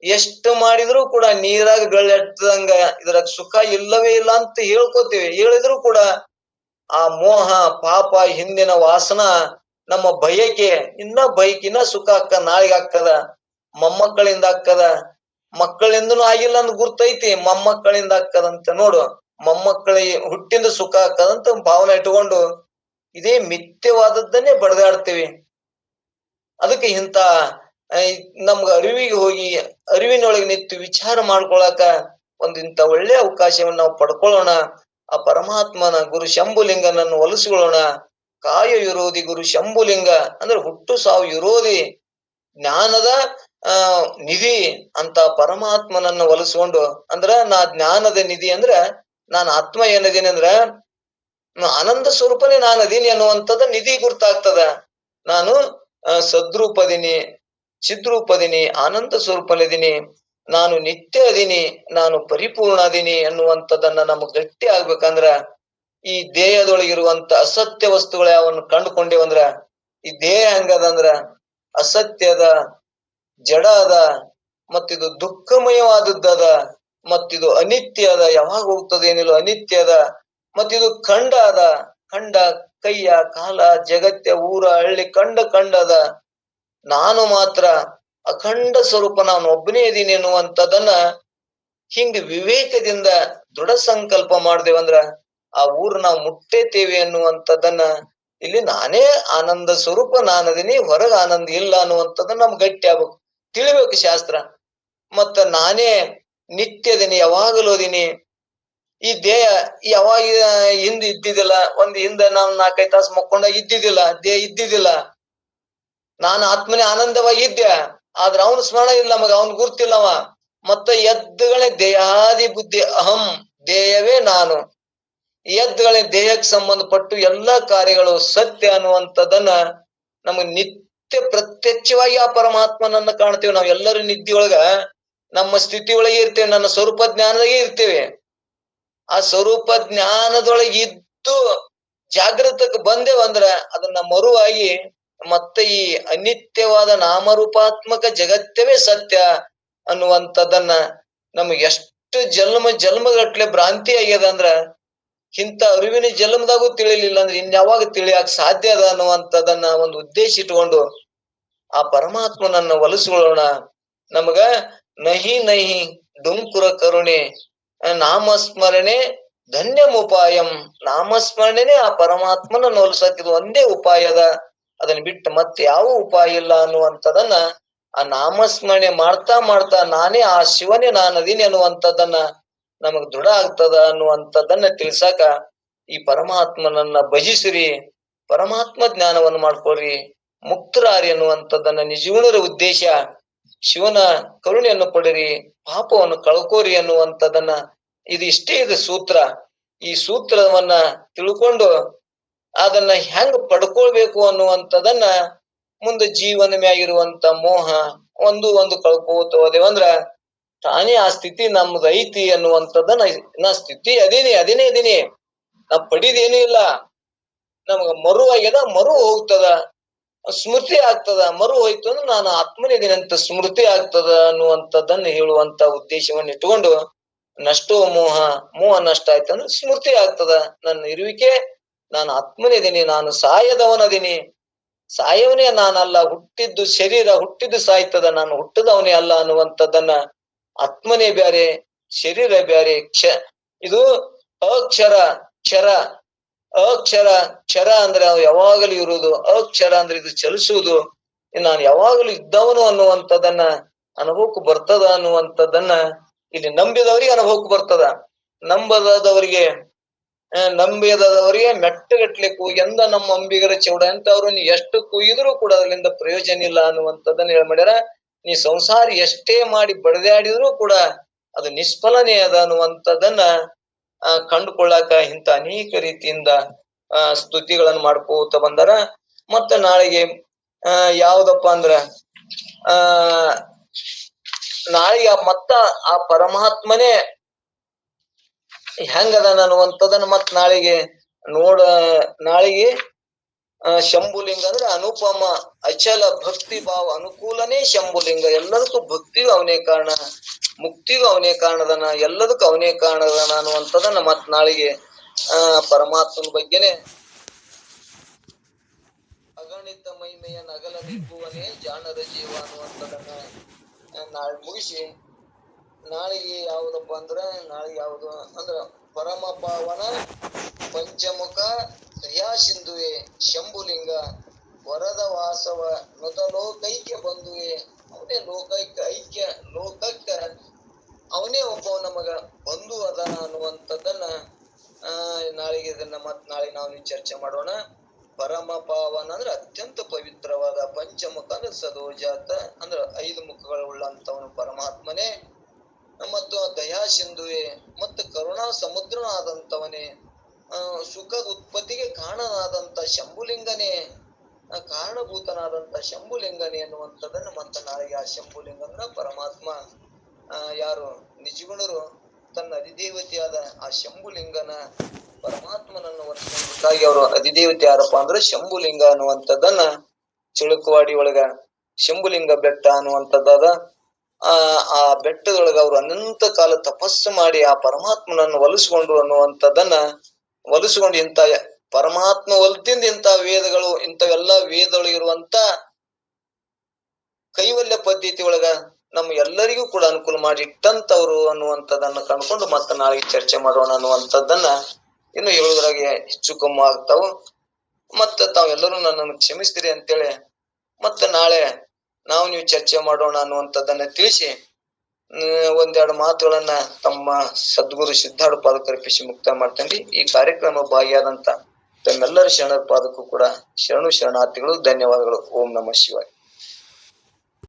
ಎಷ್ಟು ಮಾಡಿದ್ರು ಕೂಡ ನೀರಾಗ ಬೆಳೆಟ್ಟದಂಗ ಇದ್ರಾಗ ಸುಖ ಇಲ್ಲವೇ ಇಲ್ಲ ಅಂತ ಹೇಳ್ಕೊತೀವಿ. ಹೇಳಿದ್ರು ಕೂಡ ಆ ಮೋಹ, ಪಾಪ, ಹಿಂದಿನ ವಾಸನ, ನಮ್ಮ ಬಯಕೆ, ಇನ್ನ ಸುಖ ಆಗ್ತದ, ನಾಳೆಗೆ ಆಗ್ತದ, ಮೊಮ್ಮಕ್ಕಳಿಂದ ಆಗ್ತದ, ಮಕ್ಕಳಿಂದನೂ ಆಗಿಲ್ಲ ಅಂದ್ ಗುರ್ತೈತಿ, ಮೊಮ್ಮಕ್ಕಳಿಂದ ಆಗ್ತದಂತ ನೋಡು. ಮೊಮ್ಮಕ್ಕಳಿಗೆ ಹುಟ್ಟಿಂದ ಸುಖ ಆಗ್ತದಂತ ಭಾವನೆ ಇಟ್ಕೊಂಡು ಇದೇ ಮಿಥ್ಯವಾದದ್ದನ್ನೇ ಬಡದಾಡ್ತೀವಿ. ಅದಕ್ಕೆ ಇಂಥ ನಮ್ಗ ಅರಿವಿಗೆ ಹೋಗಿ ಅರಿವಿನೊಳಗೆ ನಿಂತು ವಿಚಾರ ಮಾಡ್ಕೊಳಕ ಇಂಥ ಒಳ್ಳೆ ಅವಕಾಶವನ್ನು ನಾವು ಪಡ್ಕೊಳ್ಳೋಣ. ಆ ಪರಮಾತ್ಮನ ಗುರು ಶಂಭುಲಿಂಗನನ್ನು ಒಲಿಸ್ಕೊಳ್ಳೋಣ. ಕಾಯ ವಿರೋಧಿ ಗುರು ಶಂಭುಲಿಂಗ ಅಂದ್ರೆ ಹುಟ್ಟು ಸಾವು ವಿರೋಧಿ ಜ್ಞಾನದ ನಿಧಿ ಅಂತ ಪರಮಾತ್ಮನನ್ನು ಒಲಿಸ್ಕೊಂಡು, ಅಂದ್ರ ನಾ ಜ್ಞಾನದ ನಿಧಿ ಅಂದ್ರ ನಾನು ಆತ್ಮ ಏನದೀನಿ ಅಂದ್ರ ಆನಂದ ಸ್ವರೂಪನೇ ನಾನು ಅದೀನಿ ಅನ್ನುವಂಥದ್ದು ನಿಧಿ ಗುರ್ತಾಗ್ತದ. ನಾನು ಸದ್ರೂಪದೀನಿ, ಚಿದ್ರೂಪದೀನಿ, ಆನಂದ ಸ್ವರೂಪನಿದೀನಿ, ನಾನು ನಿತ್ಯ ಅದೀನಿ, ನಾನು ಪರಿಪೂರ್ಣ ಅದೀನಿ ಅನ್ನುವಂಥದ್ದನ್ನ ನಮಗ್ ಗಟ್ಟಿ ಆಗ್ಬೇಕಂದ್ರ ಈ ದೇಹದೊಳಗಿರುವಂತ ಅಸತ್ಯ ವಸ್ತುಗಳು ಯಾವನ್ನು ಕಂಡುಕೊಂಡೇವಂದ್ರ, ಈ ದೇಹ ಹೆಂಗದಂದ್ರ ಅಸತ್ಯದ, ಜಡ ಅದ, ಮತ್ತಿದು ದುಃಖಮಯವಾದದ್ದದ, ಮತ್ತಿದು ಅನಿತ್ಯ ಅದ, ಯಾವಾಗ ಹೋಗ್ತದ ಏನಿಲ್ಲ ಅನಿತ್ಯ ಅದ. ಮತ್ತಿದು ಖಂಡ ಅದ. ಖಂಡ ಕೈಯ ಕಾಲ ಜಗತ್ಯ ಊರ ಹಳ್ಳಿ ಕಂಡದ. ನಾನು ಮಾತ್ರ ಅಖಂಡ ಸ್ವರೂಪ, ನಾನು ಒಬ್ಬನೇ ಇದೀನಿ ಎನ್ನುವಂಥದ್ದನ್ನ ಹಿಂಗ ವಿವೇಕದಿಂದ ದೃಢ ಸಂಕಲ್ಪ ಮಾಡ್ದೇವಂದ್ರ ಆ ಊರು ನಾವು ಮುಟ್ಟೇತೇವೆ ಅನ್ನುವಂಥದ್ದನ್ನ, ಇಲ್ಲಿ ನಾನೇ ಆನಂದ ಸ್ವರೂಪ, ನಾನದೀನಿ, ಹೊರಗ ಆನಂದ ಇಲ್ಲ ಅನ್ನುವಂಥದ್ದನ್ನ ನಮ್ಗೆ ಗಟ್ಟಿ ಆಗ್ಬೇಕು, ತಿಳಿಬೇಕು ಶಾಸ್ತ್ರ. ಮತ್ತ ನಾನೇ ನಿತ್ಯ ಅದೀನಿ, ಯಾವಾಗಲೂ ಅದೀನಿ. ಈ ದೇಹ ಯಾವಾಗ ಹಿಂದ್ ಇದ್ದಿದ್ದಿಲ್ಲ, ಹಿಂದ ನಾವು 4-5 ತಾಸು ಮಕ್ಕೊಂಡಾಗ ಇದ್ದಿದ್ದಿಲ್ಲ, ದೇಹ ಇದ್ದಿದ್ದಿಲ್ಲ. ನಾನು ಆತ್ಮನೇ ಆನಂದವಾಗಿದ್ದೆ, ಆದ್ರ ಅವನು ಸ್ಮರಣ ಇಲ್ಲ, ನಮಗ ಅವನ್ ಗುರ್ತಿಲ್ಲವ. ಮತ್ತ ಎದ್ದುಗಳೇ ದೇಹಾದಿ ಬುದ್ಧಿ ಅಹಂ, ದೇಹವೇ ನಾನು. ಎದ್ದುಗಳೇ ದೇಹಕ್ಕೆ ಸಂಬಂಧಪಟ್ಟು ಎಲ್ಲಾ ಕಾರ್ಯಗಳು ಸತ್ಯ ಅನ್ನುವಂಥದ್ದನ್ನ ನಮಗ್ ನಿತ್ಯ ಪ್ರತ್ಯಕ್ಷವಾಗಿ ಆ ಪರಮಾತ್ಮನನ್ನ ಕಾಣ್ತೇವೆ. ನಾವ್ ಎಲ್ಲರೂ ನಿದ್ದೆ ನಮ್ಮ ಸ್ಥಿತಿ ಒಳಗೆ ಇರ್ತೇವೆ, ನನ್ನ ಸ್ವರೂಪ ಜ್ಞಾನದಾಗೆ ಇರ್ತೇವೆ. ಆ ಸ್ವರೂಪ ಜ್ಞಾನದೊಳಗೆ ಇದ್ದು ಜಾಗೃತಕ್ಕೆ ಬಂದೇವಂದ್ರ ಅದನ್ನ ಮರುವಾಗಿ ಮತ್ತೆ ಈ ಅನಿತ್ಯವಾದ ನಾಮರೂಪಾತ್ಮಕ ಜಗತ್ತವೇ ಸತ್ಯ ಅನ್ನುವಂಥದ್ದನ್ನ ನಮಗೆ ಎಷ್ಟು ಜನ್ಮಗಟ್ಲೆ ಭ್ರಾಂತಿ ಆಗ್ಯದ ಅಂದ್ರ, ಇಂಥ ಅರಿವಿನ ಜನ್ಮದಾಗೂ ತಿಳಿಲಿಲ್ಲ ಅಂದ್ರೆ ಇನ್ಯಾವಾಗ ತಿಳಿಯಾಕ ಸಾಧ್ಯ ಅದ ಅನ್ನುವಂಥದ್ದನ್ನ ಒಂದು ಉದ್ದೇಶ ಇಟ್ಕೊಂಡು ಆ ಪರಮಾತ್ಮನನ್ನ ಒಲಿಸ್ಕೊಳ್ಳೋಣ. ನಮಗ ನಹಿ ನಹಿ ಡುಂಕುರ ಕರುಣೆ, ನಾಮಸ್ಮರಣೆ ಧನ್ಯಮುಪಾಯಂ. ನಾಮಸ್ಮರಣೆನೆ ಆ ಪರಮಾತ್ಮನನ್ನ ಒಲಿಸಕ್ಕಿದು ಒಂದೇ ಉಪಾಯ ಅದ, ಅದನ್ನ ಬಿಟ್ಟು ಮತ್ತೆ ಯಾವ ಉಪಾಯ ಇಲ್ಲ ಅನ್ನುವಂಥದ್ದನ್ನ ಆ ನಾಮಸ್ಮರಣೆ ಮಾಡ್ತಾ ಮಾಡ್ತಾ ನಾನೇ ಆ ಶಿವನೇ ನಾನದೀನಿ ಅನ್ನುವಂಥದ್ದನ್ನ ನಮಗ್ ದೃಢ ಆಗ್ತದ ಅನ್ನುವಂಥದ್ದನ್ನ ತಿಳ್ಸಾಕ ಈ ಪರಮಾತ್ಮನನ್ನ ಭಜಿಸ್ರಿ, ಪರಮಾತ್ಮ ಜ್ಞಾನವನ್ನು ಮಾಡ್ಕೊಳ್ರಿ, ಮುಕ್ತರಾರಿ ಅನ್ನುವಂಥದ್ದನ್ನ ನಿಜವೂಣರ ಉದ್ದೇಶ. ಶಿವನ ಕರುಣೆಯನ್ನು ಪಡಿರಿ, ಪಾಪವನ್ನು ಕಳ್ಕೋರಿ ಅನ್ನುವಂಥದ್ದನ್ನ ಇದು ಇಷ್ಟೇ ಇದು ಸೂತ್ರ. ಈ ಸೂತ್ರವನ್ನ ತಿಳ್ಕೊಂಡು ಅದನ್ನ ಹೆಂಗ್ ಪಡ್ಕೊಳ್ಬೇಕು ಅನ್ನುವಂಥದ್ದನ್ನ ಮುಂದೆ ಜೀವನ ಮ್ಯಾಗಿರುವಂತ ಮೋಹ ಒಂದು ಕಳ್ಕೋತ ಹೋದೇವಂದ್ರ ತಾನೇ ಆ ಸ್ಥಿತಿ ನಮ್ದು ಐತಿ ಅನ್ನುವಂಥದ್ದನ್ನ, ನಾ ಸ್ಥಿತಿ ಅದೇನೇ ನಾ ಪಡಿದೇನೂ ಇಲ್ಲ, ನಮಗ ಮರು ಆಗ್ಯದ, ಮರು ಹೋಗ್ತದ, ಸ್ಮೃತಿ ಆಗ್ತದ. ಮರು ಹೋಯ್ತು ಅಂದ್ರೆ ನಾನು ಆತ್ಮನಿದ್ದೀನಂತ ಸ್ಮೃತಿ ಆಗ್ತದ ಅನ್ನುವಂಥದ್ದನ್ನ ಹೇಳುವಂತ ಉದ್ದೇಶವನ್ನ ಇಟ್ಕೊಂಡು, ನಷ್ಟೋ ಮೋಹ ನಷ್ಟ ಆಯ್ತಂದ್ರೆ ಸ್ಮೃತಿ ಆಗ್ತದ. ನನ್ನ ಇರುವಿಕೆ ನಾನು ಆತ್ಮನಿದ್ದೀನಿ, ನಾನು ಸಾಯದವನದೀನಿ, ಸಾಯವನೇ ನಾನಲ್ಲ, ಹುಟ್ಟಿದ್ದು ಶರೀರ, ಹುಟ್ಟಿದ್ದು ಸಾಯ್ತದ, ನಾನು ಹುಟ್ಟದವನೇ ಅಲ್ಲ ಅನ್ನುವಂಥದ್ದನ್ನ, ಆತ್ಮನೇ ಬ್ಯಾರೆ ಶರೀರ ಬ್ಯಾರೆ. ಇದು ಅಕ್ಷರ ಕ್ಷರ ಅಂದ್ರೆ ಯಾವಾಗಲೂ ಇರುವುದು, ಅಕ್ಷರ ಅಂದ್ರೆ ಇದು ಚಲಿಸುವುದು, ನಾನು ಯಾವಾಗಲೂ ಇದ್ದವನು ಅನ್ನುವಂಥದ್ದನ್ನ ಅನುಭವಕ್ಕೆ ಬರ್ತದ ಅನ್ನುವಂಥದ್ದನ್ನ ಇಲ್ಲಿ ನಂಬಿದವರಿಗೆ ಅನುಭವಕ್ಕೆ ಬರ್ತದ. ನಂಬದವರಿಗೆ ಮೆಟ್ಟಗಟ್ಲೆ ಕೂಗ್ಯಂದ ನಮ್ಮ ಅಂಬಿಗರ ಚೌಡ ಅಂತ ಅವ್ರು ನೀ ಎಷ್ಟು ಕೂಗಿದ್ರು ಕೂಡ ಅದರಿಂದ ಪ್ರಯೋಜನ ಇಲ್ಲ ಅನ್ನುವಂಥದ್ದನ್ನ ಹೇಳಿ ಮಾಡ್ಯಾರ. ನೀ ಸಂಸಾರ ಎಷ್ಟೇ ಮಾಡಿ ಬಡದಾಡಿದ್ರು ಕೂಡ ಅದು ನಿಷ್ಫಲನೇ ಅದ ಅನ್ನುವಂಥದ್ದನ್ನ ಕಂಡುಕೊಳ್ಳಾಕ ಇಂಥ ಅನೇಕ ರೀತಿಯಿಂದ ಸ್ತುತಿಗಳನ್ನು ಮಾಡ್ಕೋತ ಬಂದಾರ. ಮತ್ತ ನಾಳೆಗೆ ಯಾವ್ದಪ್ಪ ಅಂದ್ರ ನಾಳೆಗೆ ಮತ್ತ ಆ ಪರಮಾತ್ಮನೇ ಹೆಂಗದ ಅನ್ನುವಂಥದ್ದನ್ನ ಮತ್ ನಾಳೆಗೆ ನಾಳೆಗೆ ಶಂಭುಲಿಂಗ ಅಂದ್ರೆ ಅನುಪಮ ಅಚಲ ಭಕ್ತಿ ಭಾವ ಅನುಕೂಲನೇ ಶಂಭುಲಿಂಗ. ಎಲ್ಲದಕ್ಕೂ ಭಕ್ತಿಗೂ ಅವನೇ ಕಾರಣ, ಮುಕ್ತಿಗೂ ಅವನೇ ಕಾರಣದನ, ಎಲ್ಲದಕ್ಕೂ ಅವನೇ ಕಾರಣದನ ಅನ್ನುವಂಥದ್ದನ್ನ ಮತ್ ನಾಳೆಗೆ ಪರಮಾತ್ಮನ ಬಗ್ಗೆನೆ ಅಗಣಿತ ಮಹಿಮೆಯ ನಗಲ ನಿಬ್ಬುವನೇ ಜಾಣರ ಜೀವ ಅನ್ನುವಂಥದ್ದನ್ನ ನಾಳೆ ಮುಗಿಸಿ, ನಾಳೆಗೆ ಯಾವ್ದಪ್ಪ ನಾಳೆಗೆ ಯಾವ್ದು ಅಂದ್ರ ಪರಮ ಪಾವನ ಪಂಚಮುಖ ದಯಾ ಸಿಂಧುವೆ ಶಂಭುಲಿಂಗ ವರದ ವಾಸವ ನೊದ ಲೋಕೈಕ್ಯ ಬಂಧುವೆ. ಅವನೇ ಲೋಕಕ್ಕ ಅವನೇ ಒಬ್ಬ ನಮಗ ಬಂಧು ಅದನ ಅನ್ನುವಂಥದ್ದನ್ನ ನಾಳೆಗೆ ಇದನ್ನ ನಾಳೆ ನಾವು ಚರ್ಚೆ ಮಾಡೋಣ. ಪರಮ ಪಾವನ ಅಂದ್ರೆ ಅತ್ಯಂತ ಪವಿತ್ರವಾದ, ಪಂಚಮುಖ ಅಂದ್ರೆ ಸದೋಜಾತ ಅಂದ್ರೆ 5 ಮುಖಗಳುಳ್ಳಂತವನು ಪರಮಾತ್ಮನೇ, ಮತ್ತು ದಯಾ ಸಿಂಧುವೆ ಮತ್ತು ಕರುಣಾ ಸಮುದ್ರನಾದಂತವನೇ, ಸುಖದ ಉತ್ಪತ್ತಿಗೆ ಕಾರಣನಾದಂತ ಶಂಭುಲಿಂಗನೇ, ಕಾರಣಭೂತನಾದಂತ ಶಂಭುಲಿಂಗನೇ ಅನ್ನುವಂಥದ್ದನ್ನ ಮತ್ತೆ ನಾಳೆಗೆ ಆ ಶಂಭುಲಿಂಗ ಅಂದ್ರ ಪರಮಾತ್ಮ ಯಾರು ನಿಜಗುಣರು ತನ್ನ ಅಧಿದೇವತೆಯಾದ ಆ ಶಂಭುಲಿಂಗನ ಪರಮಾತ್ಮನನ್ನು ವರ್ಷಕ್ಕಾಗಿ ಅವರು ಅಧಿದೇವತೆ ಯಾರಪ್ಪ ಅಂದ್ರೆ ಶಂಭುಲಿಂಗ ಅನ್ನುವಂಥದ್ದನ್ನ ಚಿಳುಕವಾಡಿ ಒಳಗ ಶಂಭುಲಿಂಗ ಬೆಟ್ಟ ಅನ್ನುವಂಥದ್ದಾದ. ಆ ಬೆಟ್ಟದೊಳಗ ಅವರು ಅನಂತ ಕಾಲ ತಪಸ್ಸು ಮಾಡಿ ಆ ಪರಮಾತ್ಮನನ್ನು ಒಲಿಸ್ಕೊಂಡ್ರು ಅನ್ನುವಂಥದ್ದನ್ನ ಹೊಲಿಸ್ಕೊಂಡು ಇಂಥ ಪರಮಾತ್ಮ ಹೊಲ್ತಿಂದ ಇಂಥ ವೇದಗಳು ಇಂಥವೆಲ್ಲಾ ವೇದಗಳು ಇರುವಂತ ಕೈವಲ್ಯ ಪದ್ಧತಿ ಒಳಗ ನಮ್ಮ ಎಲ್ಲರಿಗೂ ಕೂಡ ಅನುಕೂಲ ಮಾಡಿ ಇಟ್ಟಂತವ್ರು ಅನ್ನುವಂಥದ್ದನ್ನ ಕಂಡ್ಕೊಂಡು ಮತ್ತೆ ನಾಳೆ ಚರ್ಚೆ ಮಾಡೋಣ ಅನ್ನುವಂಥದ್ದನ್ನ ಇನ್ನು ಹೇಳುದ್ರಾಗೆ ಹೆಚ್ಚು ಕಮ್ಮಿ ಆಗ್ತಾವು. ಮತ್ತ ತಾವೆಲ್ಲರೂ ನನ್ನನ್ನು ಕ್ಷಮಿಸ್ತೀರಿ ಅಂತೇಳಿ ಮತ್ತೆ ನಾಳೆ ನೀವು ಚರ್ಚೆ ಮಾಡೋಣ ಅನ್ನುವಂಥದ್ದನ್ನ ತಿಳಿಸಿ ಒಂದೆರಡು ಮಾತುಗಳನ್ನ ತಮ್ಮ ಸದ್ಗುರು ಸಿದ್ಧಾರ್ಥ ಪಾದಕ ಅರ್ಪಿಸಿ ಮುಕ್ತ ಮಾಡ್ತೇನೆ. ಈ ಕಾರ್ಯಕ್ರಮ ಭಾಗಿಯಾದಂತ ತಮ್ಮೆಲ್ಲರ ಶರಣರ ಪಾದಕ್ಕೂ ಕೂಡ ಶರಣಾರ್ಥಿಗಳು, ಧನ್ಯವಾದಗಳು. ಓಂ ನಮಃ ಶಿವಾಯ.